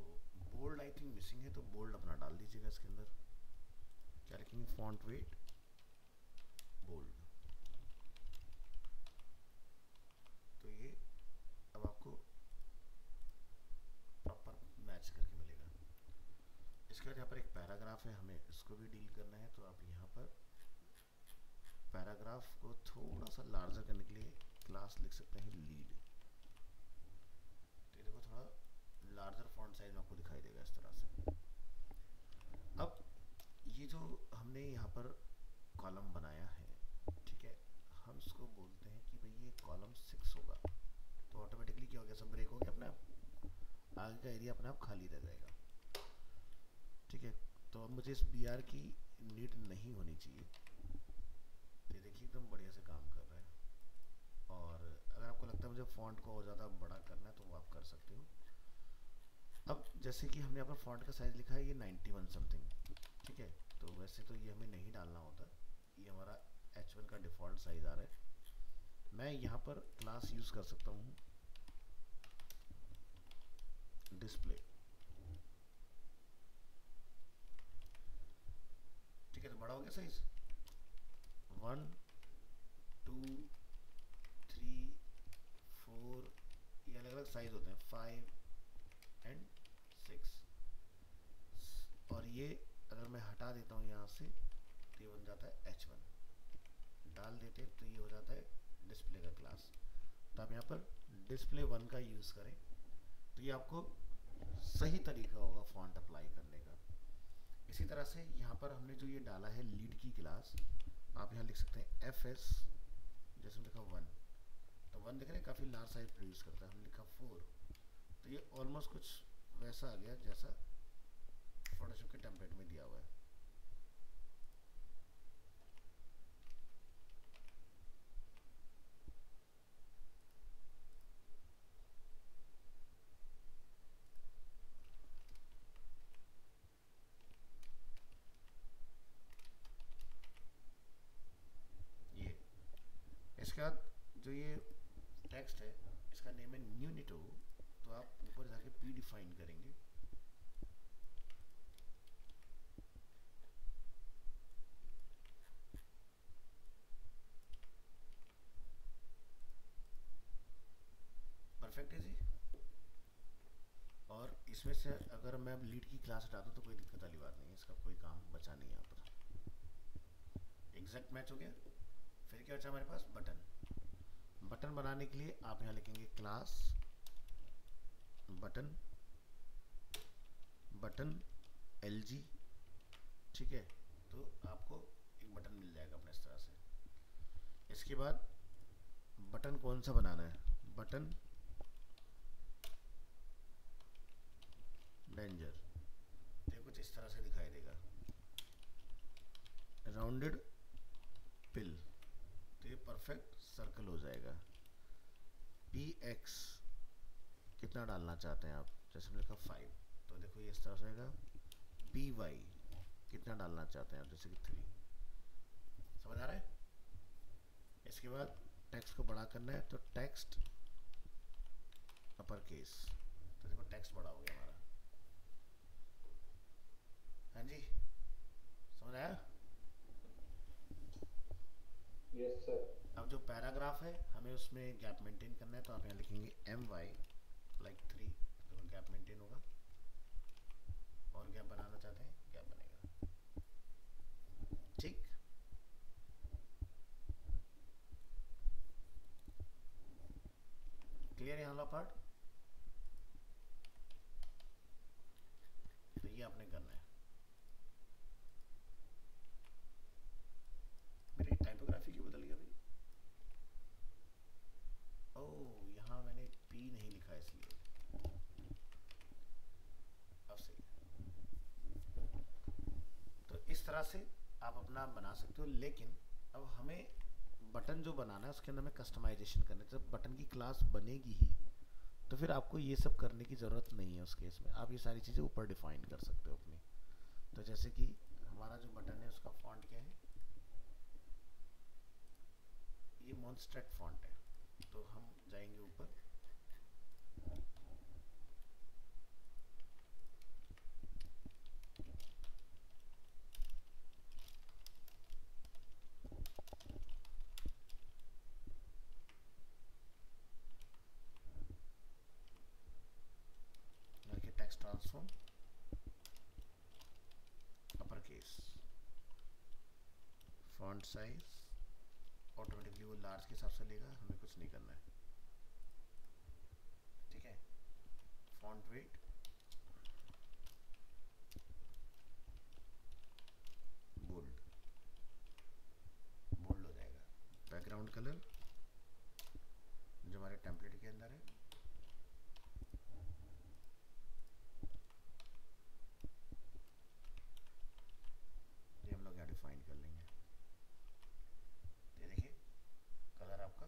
बोल्ड आई थिंक मिसिंग है, तो बोल्ड अपना डाल दीजिएगा इसके अंदर। क्या लिखेंगे? Font weight bold. तो ये अब आपको प्रॉपर मैच करके मिलेगा। इसके बाद यहाँ पर एक पैराग्राफ है, हमें इसको भी डील करना है। तो आप यहाँ पर पैराग्राफ को थोड़ा सा लार्जर करने के लिए क्लास लिख सकते हैं लीड। तो ये देखो थोड़ा लार्जर फॉन्ट साइज में आपको दिखाई देगा इस तरह से। अब ये जो हमने यहाँ पर कॉलम बनाया है, ठीक है, हम इसको बोलते हैं कि भाई ये कॉलम 6 होगा। तो ऑटोमेटिकली क्या हो गया, सब ब्रेक हो गया अपने आप, आगे का एरिया अपने आप खाली रह जाएगा, ठीक है। तो अब मुझे इस बी आर की नीड नहीं होनी चाहिए। तो देखिए एकदम बढ़िया से काम कर रहा है। और अगर आपको लगता लगता है मुझे फॉन्ट को और ज़्यादा बड़ा करना है तो वो आप कर सकते हो। अब जैसे कि हमने यहाँ पर फॉन्ट का साइज़ लिखा है ये 91 समथिंग, ठीक है। तो वैसे तो ये हमें नहीं डालना होता, ये हमारा H1 का डिफ़ॉल्ट साइज़ आ रहा है। मैं यहाँ पर क्लास यूज़ कर सकता हूँ डिस्प्ले, ठीक है। तो बड़ा हो गया साइज़, 1 2 3 4, ये अलग अलग साइज़ होते हैं, 5 एंड 6। और ये अगर मैं हटा देता हूँ यहाँ से तो ये बन जाता है H1, डाल देते हैं तो ये हो जाता है डिस्प्ले का क्लास। तो आप यहाँ पर डिस्प्ले 1 का यूज़ करें तो ये आपको सही तरीका होगा फॉन्ट अप्लाई करने का। इसी तरह से यहाँ पर हमने जो ये डाला है लीड की क्लास, आप यहाँ लिख सकते हैं FS, जैसे लिखा 1, तो 1 देख रहे हैं काफ़ी लार्ज साइज प्रोड्यूस करता है। हमने लिखा 4, तो ये ऑलमोस्ट कुछ वैसा आ गया जैसा फोटोशॉप के टेम्पलेट में दिया हुआ है। ये इसके बाद जो ये टेक्स्ट है इसका नेम है न्यूनिटो, तो आप ऊपर जाके पी डिफाइन करेंगे। परफेक्ट है जी। और इसमें से अगर मैं अब लीड की क्लास हटा दूँ तो कोई दिक्कत वाली बात नहीं है, इसका कोई काम बचा नहीं यहाँ पर। एग्जैक्ट मैच हो गया। फिर क्या बचा हमारे पास, बटन। बटन बनाने के लिए आप यहाँ लिखेंगे क्लास बटन, बटन LG, ठीक है। तो आपको एक बटन मिल जाएगा अपने इस तरह से। इसके बाद बटन कौन सा बनाना है, बटन डेंजर, तो कुछ इस तरह से दिखाई देगा। राउंडेड पिल, तो ये परफेक्ट सर्कल हो जाएगा। PX कितना डालना चाहते हैं आप, जैसे लिखा 5, तो देखो ये इस तरह से आएगा। PY कितना डालना चाहते हैं आप, जैसे कि 3। समझ आ रहा है। इसके बाद टेक्स्ट को बड़ा करना है तो टेक्स्ट अपर केस, तो देखो टेक्स्ट बड़ा हो गया हमारा। हाँ जी, समझ आया। Yes sir. अब जो पैराग्राफ है हमें उसमें गैप मेंटेन करना है, तो आप यहाँ लिखेंगे MY लाइक 3, तो गैप मेंटेन होगा। और गैप बनाना चाहते हैं, गैप बनेगा, ठीक। क्लियर यहाँ वाला पार्ट। तो ये आपने करना है। मेरी टाइपोग्राफी क्यों बदल गया भाई, ओह यहाँ मैंने P नहीं लिखा इसलिए, अब सही है। तो इस तरह से आप अपना बना सकते हो, लेकिन अब हमें बटन जो बनाना है उसके अंदर में कस्टमाइजेशन करना है। जब बटन की क्लास बनेगी ही तो फिर आपको ये सब करने की ज़रूरत नहीं है। उस केस में आप ये सारी चीज़ें ऊपर डिफाइन कर सकते हो अपनी। तो जैसे कि हमारा जो बटन है उसका फॉन्ट क्या है, ये मॉन्स्ट्रेट फॉन्ट है, तो हम जाएंगे ऊपर, text transform upper case, font size automatically वो लार्ज के हिसाब से लेगा, हमें कुछ नहीं करना है, ठीक है। फॉन्ट वेट बोल्ड, बोल्ड हो जाएगा। बैकग्राउंड कलर जो हमारे टेम्पलेट के अंदर है, ये हम लोग यहाँ डिफाइन कर लेंगे। ये देखिए कलर आपका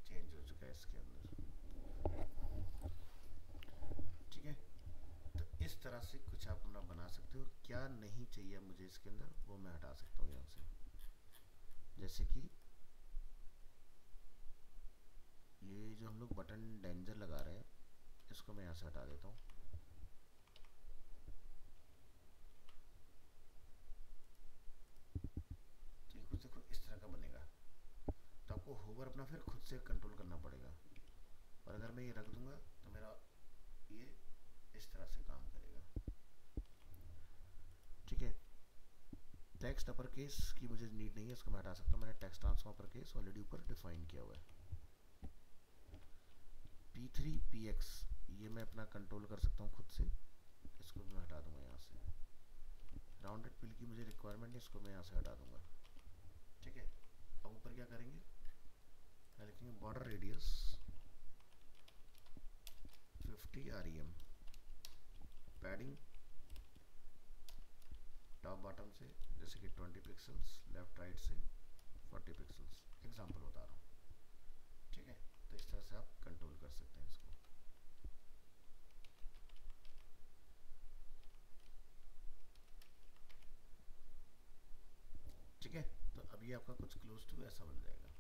चेंज हो चुका है। तरह से कुछ आप अपना बना सकते हो। क्या नहीं चाहिए मुझे इसके अंदर वो मैं हटा सकता हूँ यहाँ से। जैसे कि ये जो हम लोग बटन डेंजर लगा रहे हैं इसको मैं यहाँ से हटा देता हूँ। तो ये कुछ देखो इस तरह का बनेगा। तो आपको होवर अपना फिर खुद से कंट्रोल करना पड़ेगा। और अगर मैं ये रख दूंगा तो मेरा ये इस तरह से काम करेगा। ठीक है। टेक्स्ट अपर केस की मुझे नीड नहीं है, इसको मैं हटा सकता हूँ। मैंने text transform upper case already ऊपर डिफाइन किया हुआ है। P3 PX ये मैं अपना कंट्रोल कर सकता हूँ खुद से, इसको भी मैं हटा दूंगा यहाँ से। राउंडेड पिल की मुझे रिक्वायरमेंट है, इसको मैं यहाँ से हटा दूंगा। ठीक है। अब ऊपर क्या करेंगे, क्या लिखेंगे, border radius 50 REM, padding top bottom से जैसे कि 20 पिक्सल्स, लेफ्ट राइट से 40 पिक्सल्स, एग्जांपल बता रहा हूँ। ठीक है। तो इस तरह से आप कंट्रोल कर सकते हैं इसको। ठीक है। तो अभी आपका कुछ क्लोज टू ऐसा बन जाएगा।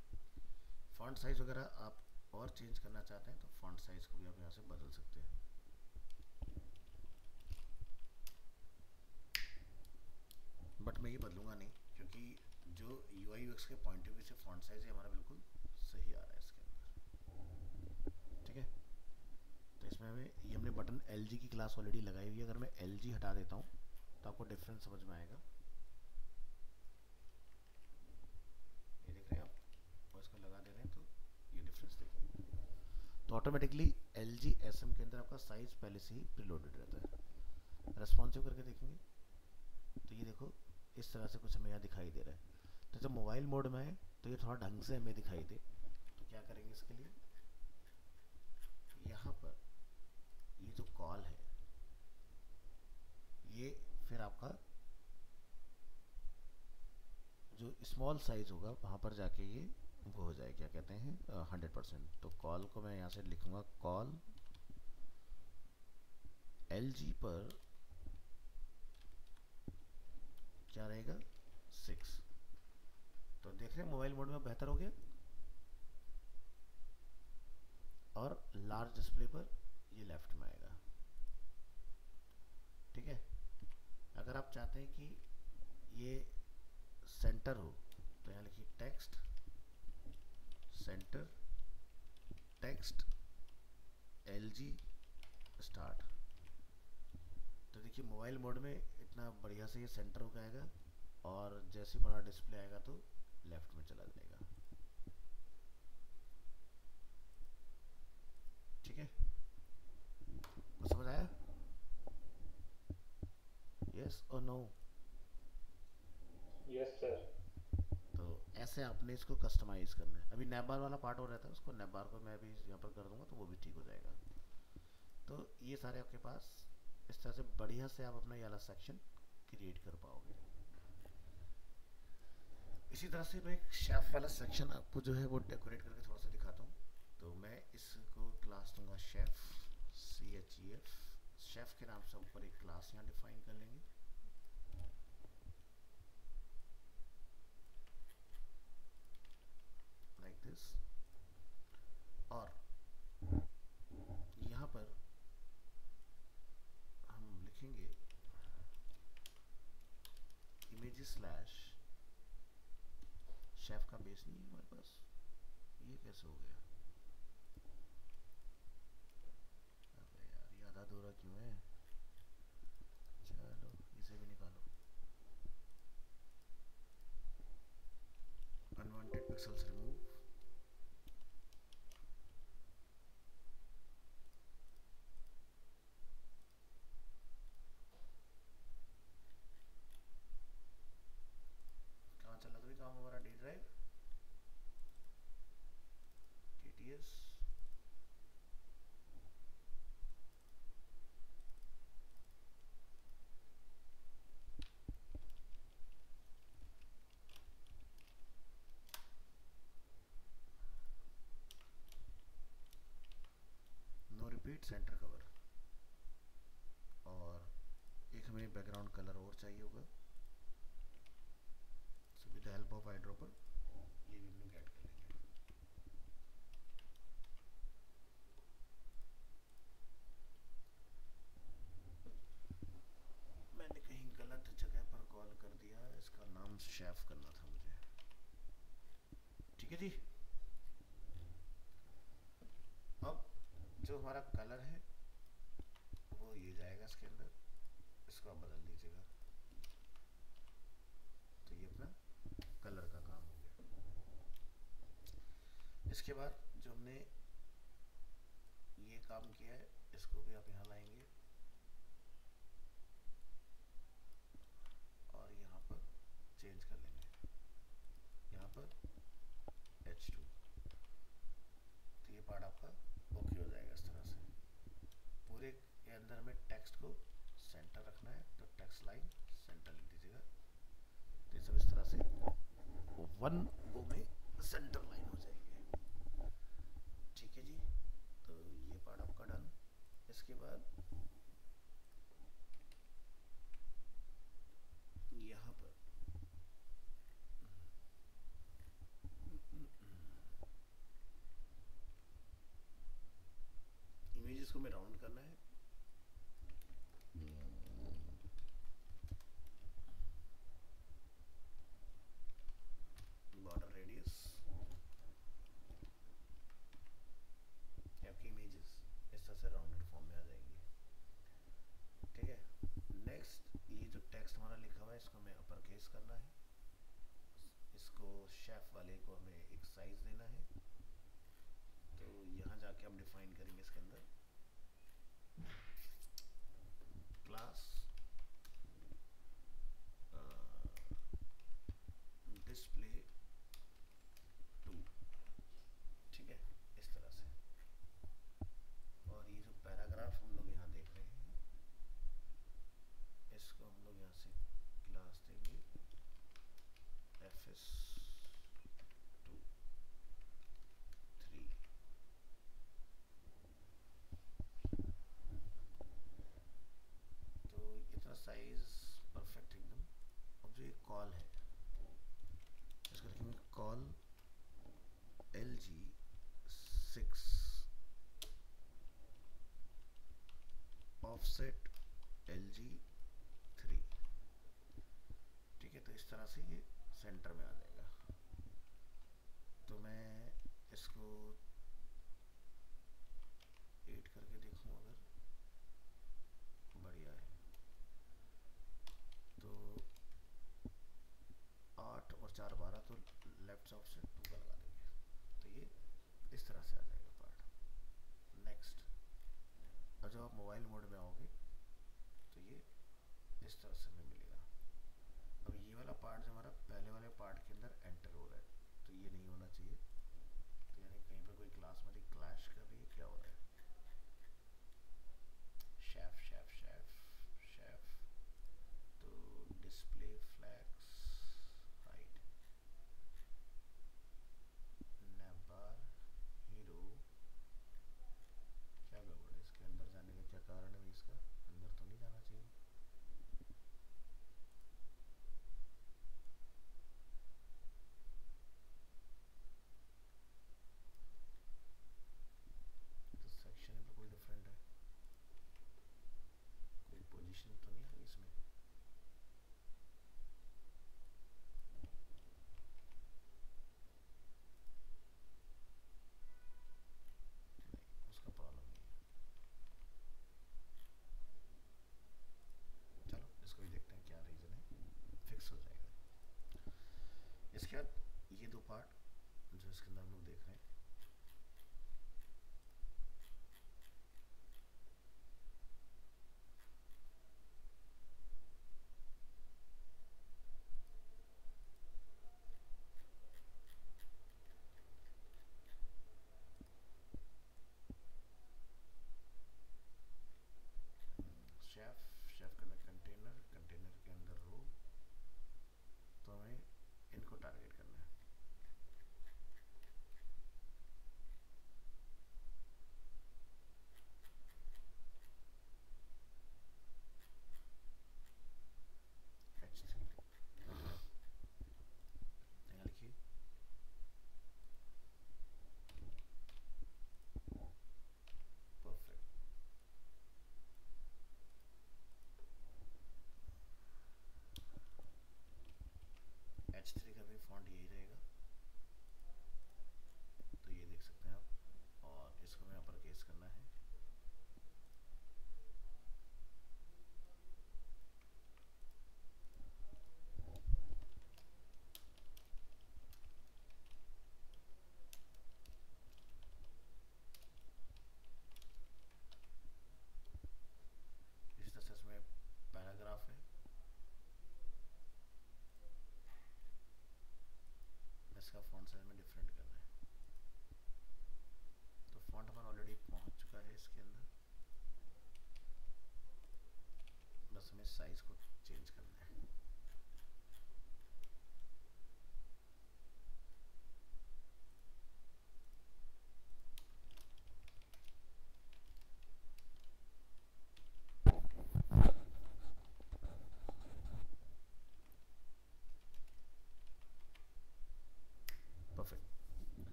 फॉन्ट साइज वगैरह आप और चेंज करना चाहते हैं तो फॉन्ट साइज को भी आप यहाँ से बदल सकते हैं। बट मैं ये बदलूंगा नहीं, क्योंकि जो UI UX के पॉइंट ऑफ व्यू से फॉन्ट साइज है हमारा बिल्कुल सही आ रहा है इसके अंदर। ठीक है। तो इसमें हमें ये हमने बटन LG की क्लास ऑलरेडी लगाई हुई है। अगर मैं LG हटा देता हूँ तो आपको डिफरेंस समझ में आएगा। ये देख रहे हैं आप, और इसको लगा दे रहे हैं तो ये डिफरेंस देखिए। तो ऑटोमेटिकली LG SM के अंदर आपका साइज पहले से ही प्रीलोडेड रहता है। रेस्पॉन्सिव करके देखेंगे तो ये देखो इस तरह से कुछ हमें यहाँ दिखाई दे रहा है। तो जब मोबाइल मोड में है तो ये थोड़ा ढंग से हमें दिखाई दे तो क्या करेंगे इसके लिए, यहाँ पर ये जो कॉल है ये फिर आपका जो स्मॉल साइज होगा वहाँ पर जाके ये वो हो जाए, क्या कहते हैं 100%। तो कॉल को मैं यहाँ से लिखूंगा, कॉल LG पर क्या रहेगा 6। तो देख रहे हैं मोबाइल मोड में बेहतर हो गया। और लार्ज डिस्प्ले पर ये लेफ्ट में आएगा। ठीक है। अगर आप चाहते हैं कि ये सेंटर हो तो यहाँ लिखिए text centre, text LG start. तो देखिए मोबाइल मोड में इतना बढ़िया से ये सेंटर हो आएगा, और जैसे बड़ा डिस्प्ले आएगा तो लेफ्ट में चला जाएगा। ठीक है। कुछ समझ आया? यस और नो? Yes sir. तो ऐसे आपने इसको कस्टमाइज करना है। अभी नैप बार वाला पार्ट हो रहता है, उसको नैप बार को मैं भी यहाँ पर कर दूंगा तो वो भी ठीक हो जाएगा। तो ये सारे आपके पास इस तरह से बढ़िया से आप अपना ये वाला सेक्शन क्रिएट कर पाओगे। इसी तरह से मैं एक शेफ वाला सेक्शन आपको जो है वो डेकोरेट करके थोड़ा सा दिखाता हूँ। तो मैं इसको क्लास दूंगा शेफ, CHEF। शेफ के नाम से ऊपर एक क्लास यहाँ डिफाइन कर लेंगे। Like this. और यहाँ पर हम लिखेंगे इमेजेस स्लैश शेफ का बेस नहीं है हमारे पास, ये कैसे हो गया? अबे यार ये आधा अधूरा क्यों है? चलो इसे भी निकालो। Unwanted pixels remove. कहाँ चल रहा था काम हमारा? D drive, TTS, no repeat, centre cover. और हमें बैकग्राउंड कलर और चाहिए होगा, so with the help of eye dropper ये भी हम लोग ऐड कर लेंगे। मैंने कहीं गलत जगह पर कॉल कर दिया, इसका नाम शेफ करना था मुझे। ठीक है जी। अब जो हमारा कलर है वो ये जाएगा इसके अंदर, इसको आप बदल दीजिएगा। तो ये अपना कलर का काम हो गया। इसके बाद जो हमने ये काम किया है इसको भी आप यहाँ लाएंगे और यहाँ पर चेंज कर लेंगे, यहाँ पर H2। तो ये पार्ट आपका ओके हो जाएगा इस तरह से। पूरे के अंदर में टेक्स्ट को सेंटर रखना है तो टेक्स्ट लाइन सेंटर लिख दीजिएगा। तो ये सब इस तरह से वन वो में सेंटर लाइन हो जाएगी। ठीक है जी, तो ये पार्ट आपका डन। इसके बाद यहाँ पर इमेजेस को में राउंड करना है, बॉर्डर रेडियस, आपकी इमेजेस इस तरह से राउंडेड फॉर्म में आ जाएंगी। ठीक है, नेक्स्ट ये जो टेक्स्ट हमारा लिखा हुआ है इसको हमें अपर केस करना है, इसको शेफ वाले को हमें एक साइज देना है। तो यहाँ जाके हम डिफाइन करेंगे इसके अंदर क्लास डिस्प्ले 2। ठीक है, इस तरह से। और ये जो पैराग्राफ हम लोग यहाँ देख रहे हैं इसको हम लोग यहाँ से क्लास देंगे fs2 3। तो इतना साइज परफेक्ट एकदम। अब जो ये कॉल है इसको रखेंगे कॉल LG6 ऑफसेट LG3। ठीक है, तो इस तरह से ये सेंटर में आ जाएगा। तो मैं इसको एड करके देखूं अगर बढ़िया है तो 8 और 4 12, तो लेफ्ट से ऑफसेट 2 का लगा देंगे। तो ये इस तरह से आ जाएगा पार्ट। नेक्स्ट, और जब आप मोबाइल मोड में आओगे तो ये इस तरह से हमें मिलेगा। अब ये वाला पार्ट जो हमारा पहले वाले पार्ट के अंदर एंटर हो रहा है तो ये नहीं होना चाहिए। तो यानी कहीं पर कोई क्लास हमारी क्लैश कर रही है, क्या हो रहा है। शेफ शेफ शेफ शेफ, तो डिस्प्ले फ्लैग्स हाइड नैपबार हीरो, क्या गड़बड़ है इसके अंदर जाने का, क्या कारण है इसका, अंदर तो नहीं जाना चाहिए। तो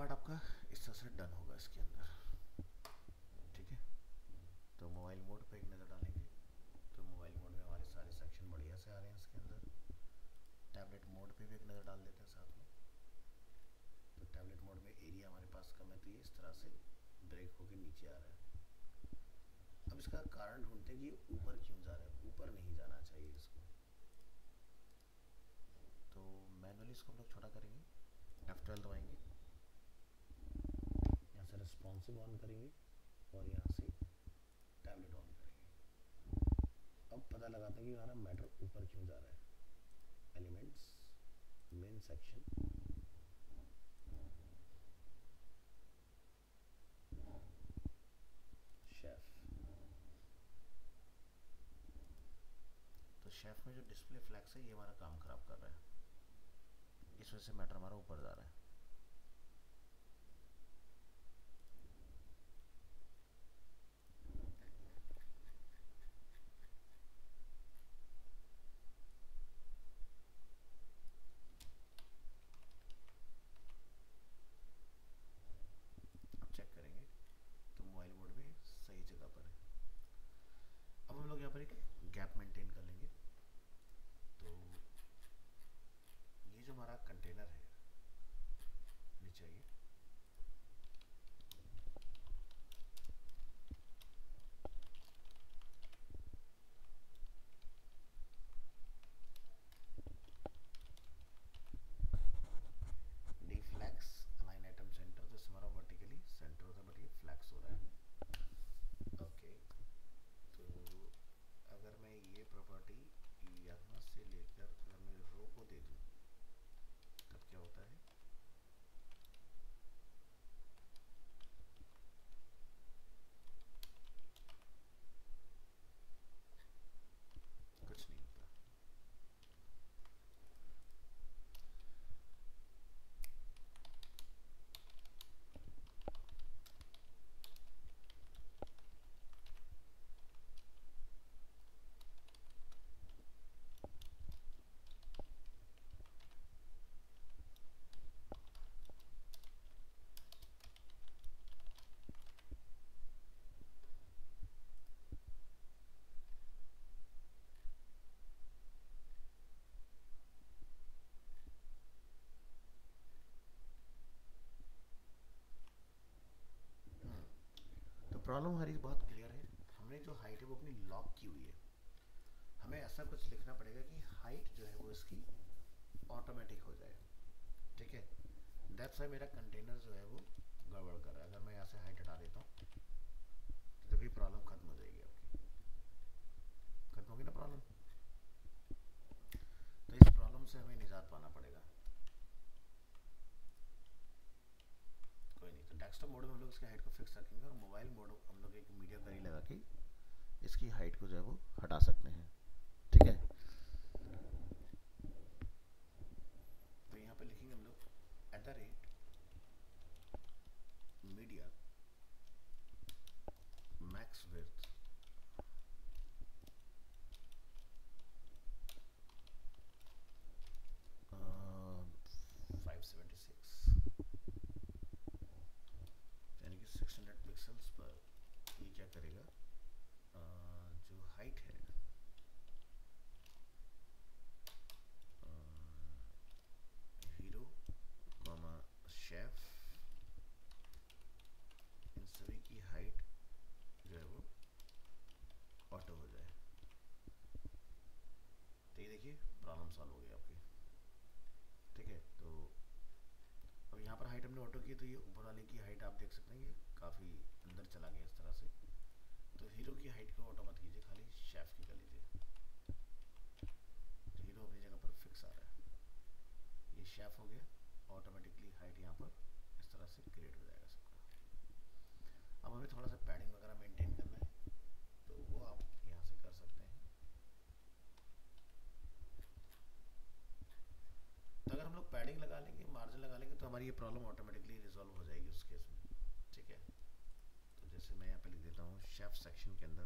पार्ट आपका इस तरह से डन होगा इसके अंदर, ठीक है। तो मोबाइल मोड पे एक नज़र डालेंगे, तो मोबाइल मोड में हमारे सारे सेक्शन बढ़िया से आ रहे हैं इसके अंदर। टैबलेट मोड पे भी एक नज़र डाल देते हैं साथ में। तो टैबलेट मोड में एरिया हमारे पास कम है, तो ये इस तरह से ब्रेक होकर नीचे आ रहा है। अब इसका कारण ढूंढते हैं कि ये ऊपर क्यों जा रहा है, ऊपर नहीं जाना चाहिए इसको। तो मैनुअली इसको हम लोग छोटा करेंगे, F12 दबाएंगे, यहाँ से रिस्पॉन्सिव ऑन करेंगे और यहाँ से टैबलेट ऑन करेंगे। अब पता लगाते हैं कि हमारा मैटर ऊपर क्यों जा रहा है। Elements, main section, chef. तो शेफ में जो डिस्प्ले फ्लैग्स है ये हमारा काम खराब कर रहा है, इस वजह से मैटर हमारा ऊपर जा रहा है। चेक करेंगे तो मोबाइल मोड में सही जगह पर है। अब हम लोग यहाँ पर एक गैप मेंटेन कर लेंगे। तो ये जो हमारा कंटेनर है नीचे आइए, D flex align item centre, तो इससे हमारा वर्टिकली सेंटर होता है बट ये फ्लैक्स हो रहा है। ओके, तो अगर मैं ये प्रॉपर्टी यहाँ से लेकर अगर मैं रो को दे दूँ तब क्या होता है, कुछ नहीं होता। तो प्रॉब्लम हमारी बहुत क्लियर है। हमने जो हाइट है वो अपनी लॉक की हुई है, हमें ऐसा कुछ लिखना पड़ेगा कि हाइट जो है वो इसकी ऑटोमेटिक हो जाए, ठीक है। दैट्स वाई मेरा कंटेनर जो है वो गड़बड़ कर रहा है। अगर मैं यहाँ से हाइट हटा देता हूँ तो भी प्रॉब्लम खत्म हो जाएगी आपकी, खत्म होगी ना प्रॉब्लम। तो इस प्रॉब्लम से हमें निजात पाना पड़ेगा। कोई नहीं, तो डेस्कटॉप मोड में हम लोग इसकी हाइट को फिक्स रखेंगे और मोबाइल मोड हम लोग एक मीडिया करी लगा के इसकी हाइट को जो है वो हटा सकते हैं, ठीक है। तो यहाँ पे लिखेंगे हम लोग @media max width 576, यानी कि 600 पिक्सल्स पर ये क्या करेगा, जो हाइट है हीरो मामा शेफ इन सभी की हाइट जो है वो ऑटो हो जाए। तो ये देखिए प्रॉब्लम सॉल्व हो गई आपकी, ठीक है। तो अब यहाँ पर हाइट हमने ऑटो की, तो ये ऊपर वाले की हाइट आप देख सकते हैं ये काफ़ी अंदर चला गया इस तरह से। तो हीरो की हाइट को ऑटो मत कीजिए, खाली शेफ की कर लीजिए। तो हीरो अपनी जगह पर फिक्स आ रहा है, ये शेफ हो गया, ऑटोमेटिकली हाइट यहाँ पर इस तरह से क्रिएट हो जाएगा सबका। अब हमें थोड़ा सा पैडिंग वगैरह मेंटेन करना है, तो वो आप यहाँ से कर सकते हैं। तो अगर हम लोग पैडिंग लगा लेंगे, मार्जिन लगा लेंगे, तो हमारी ये प्रॉब्लम ऑटोमेटिकली रिजॉल्व हो जाएगी उस केस में, ठीक है। तो जैसे मैं यहाँ पे लिख देता हूँ शेफ सेक्शन के अंदर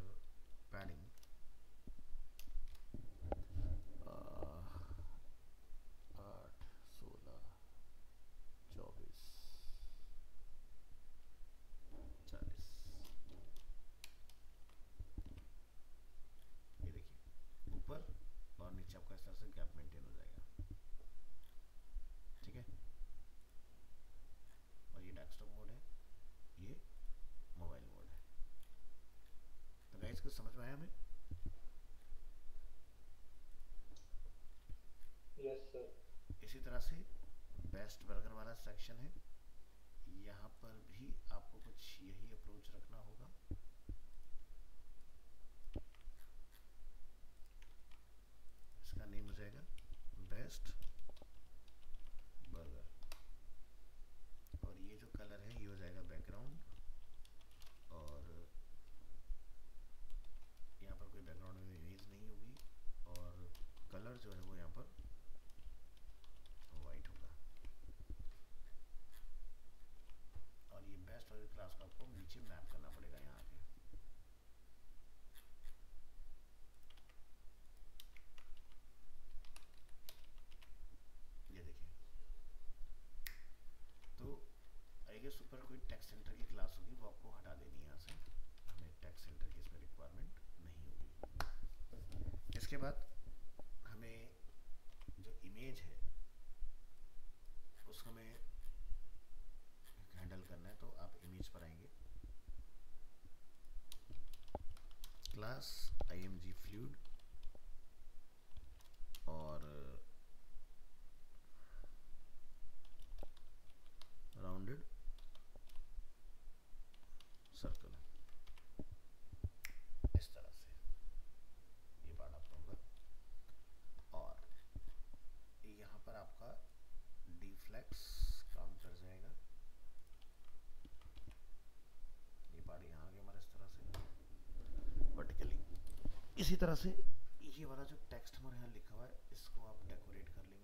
पैडिंग 8, 16, 24, कुछ समझ में आया हमें? Yes, sir. इसी तरह से बेस्ट बर्गर वाला सेक्शन है, यहाँ पर भी आपको कुछ यही अप्रोच रखना होगा। इसका नेम हो जाएगा बेस्ट बर्गर, और ये जो कलर है ये हो जाएगा बैकग्राउंड, और यहाँ पर कोई बैकग्राउंड में इमेज नहीं होगी, और कलर जो है वो यहाँ पर वाइट होगा। और ये बेस्ट बर्गर क्लास को आपको नीचे मैप करना पड़ेगा यहाँ आके। ये देखिए, तो आई गेस ऊपर कोई टेक्स्ट सेंटर की क्लास होगी, वो आपको हटा देनी है यहाँ से, हमें टेक्स्ट सेंटर की इसमें रिक्वायरमेंट नहीं होगी। इसके बाद हमें जो इमेज है उसको हमें हैंडल करना है, तो आप इमेज पर आएंगे, क्लास img fluid, और राउंडेड सर्कल, इस तरह से ये पार्ट आपका होगा। और यहाँ पर आपका डीफ्लेक्स काम कर जाएगा, ये पार्ट यहाँ आ गया हमारा इस तरह से वर्टिकली। इसी तरह से ये वाला जो टेक्स्ट हमारे यहाँ लिखा हुआ है इसको आप डेकोरेट कर लेंगे।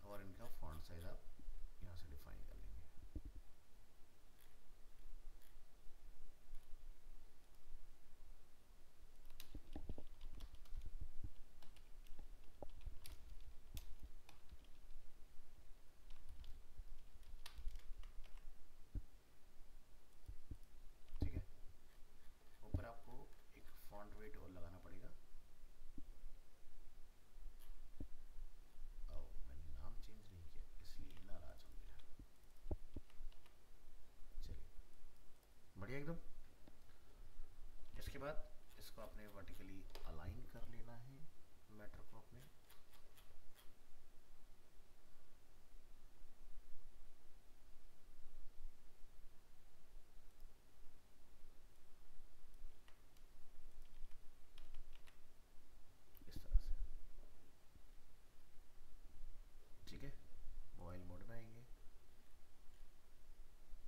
और इनका फॉन्ट साइज आप यहाँ से डिफाइन कर लेंगे। ठीक है, ऊपर आपको एक फॉन्ट वेट और लगाना पड़ेगा। ओ, मैंने नाम चेंज नहीं किया इसलिए नाराज हो गया। चलिए, बढ़िया एकदम। इसके बाद इसको आपने वर्टिकली अलाइन कर लेना है, मैटर को अपने। इस तरह से, ठीक है। मोबाइल मोड में आएंगे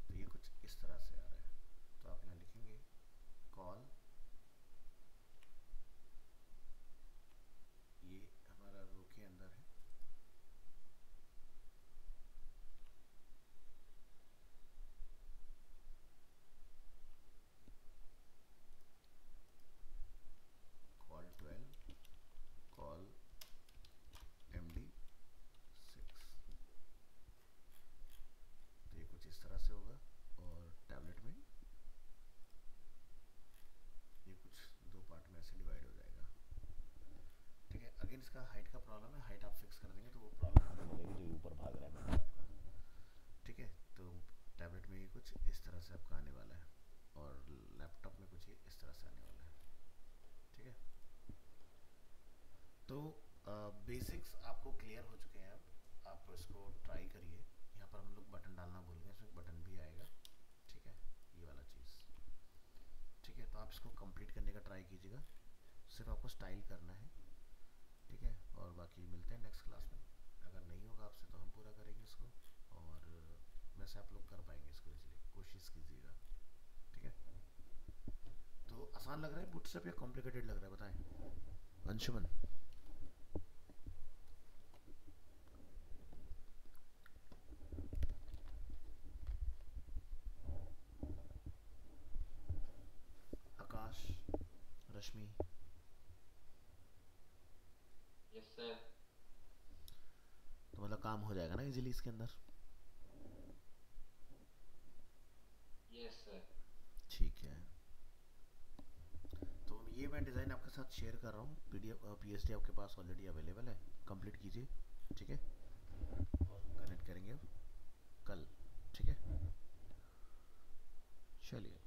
तो ये कुछ इस तरह से आ रहा है, तो आप यहाँ लिखेंगे कॉल, ये हमारा रो के अंदर है, कॉल 12, कॉल MD6, तो ये कुछ इस तरह से होगा। और टैबलेट में ये कुछ दो पार्ट में ऐसे डिवाइड हो जाएगा। ठीक है, अगेन इसका हाइट का प्रॉब्लम है, हाइट आप फिक्स कर देंगे तो वो प्रॉब्लम खत्म हो जाएगी जो ऊपर भाग रहा है मैटर आपका। ठीक है, तो टैबलेट में ये कुछ इस तरह से आपका आने वाला है, और लैपटॉप में कुछ ये इस तरह से आने वाला है। ठीक है, तो बेसिक्स आपको क्लियर हो चुके हैं। अब आप इसको ट्राई करिए। यहाँ पर हम लोग बटन डालना भूल गए, इसमें बटन भी आएगा। ठीक है, ये वाला चीज़। ठीक है, तो आप इसको कंप्लीट करने का ट्राई कीजिएगा, सिर्फ आपको स्टाइल करना है। ठीक है, और बाकी मिलते हैं नेक्स्ट क्लास में। अगर नहीं होगा आपसे तो हम पूरा करेंगे इसको, और वैसे आप लोग कर पाएंगे इसको, इसलिए कोशिश कीजिएगा। ठीक है, तो आसान लग रहा है बूटस्ट्रैप या कॉम्प्लिकेटेड लग रहा है, बताएं अंशुमन। आकाश, रश्मि, यस सर। तो मतलब काम हो जाएगा ना इजीली इसके अंदर? Yes sir. ठीक है, तो ये मैं डिज़ाइन आपके साथ शेयर कर रहा हूँ, पीडीएफ पीएसडी आपके पास ऑलरेडी अवेलेबल है, कंप्लीट कीजिए। ठीक है, और कनेक्ट करेंगे अब कल। ठीक है, चलिए।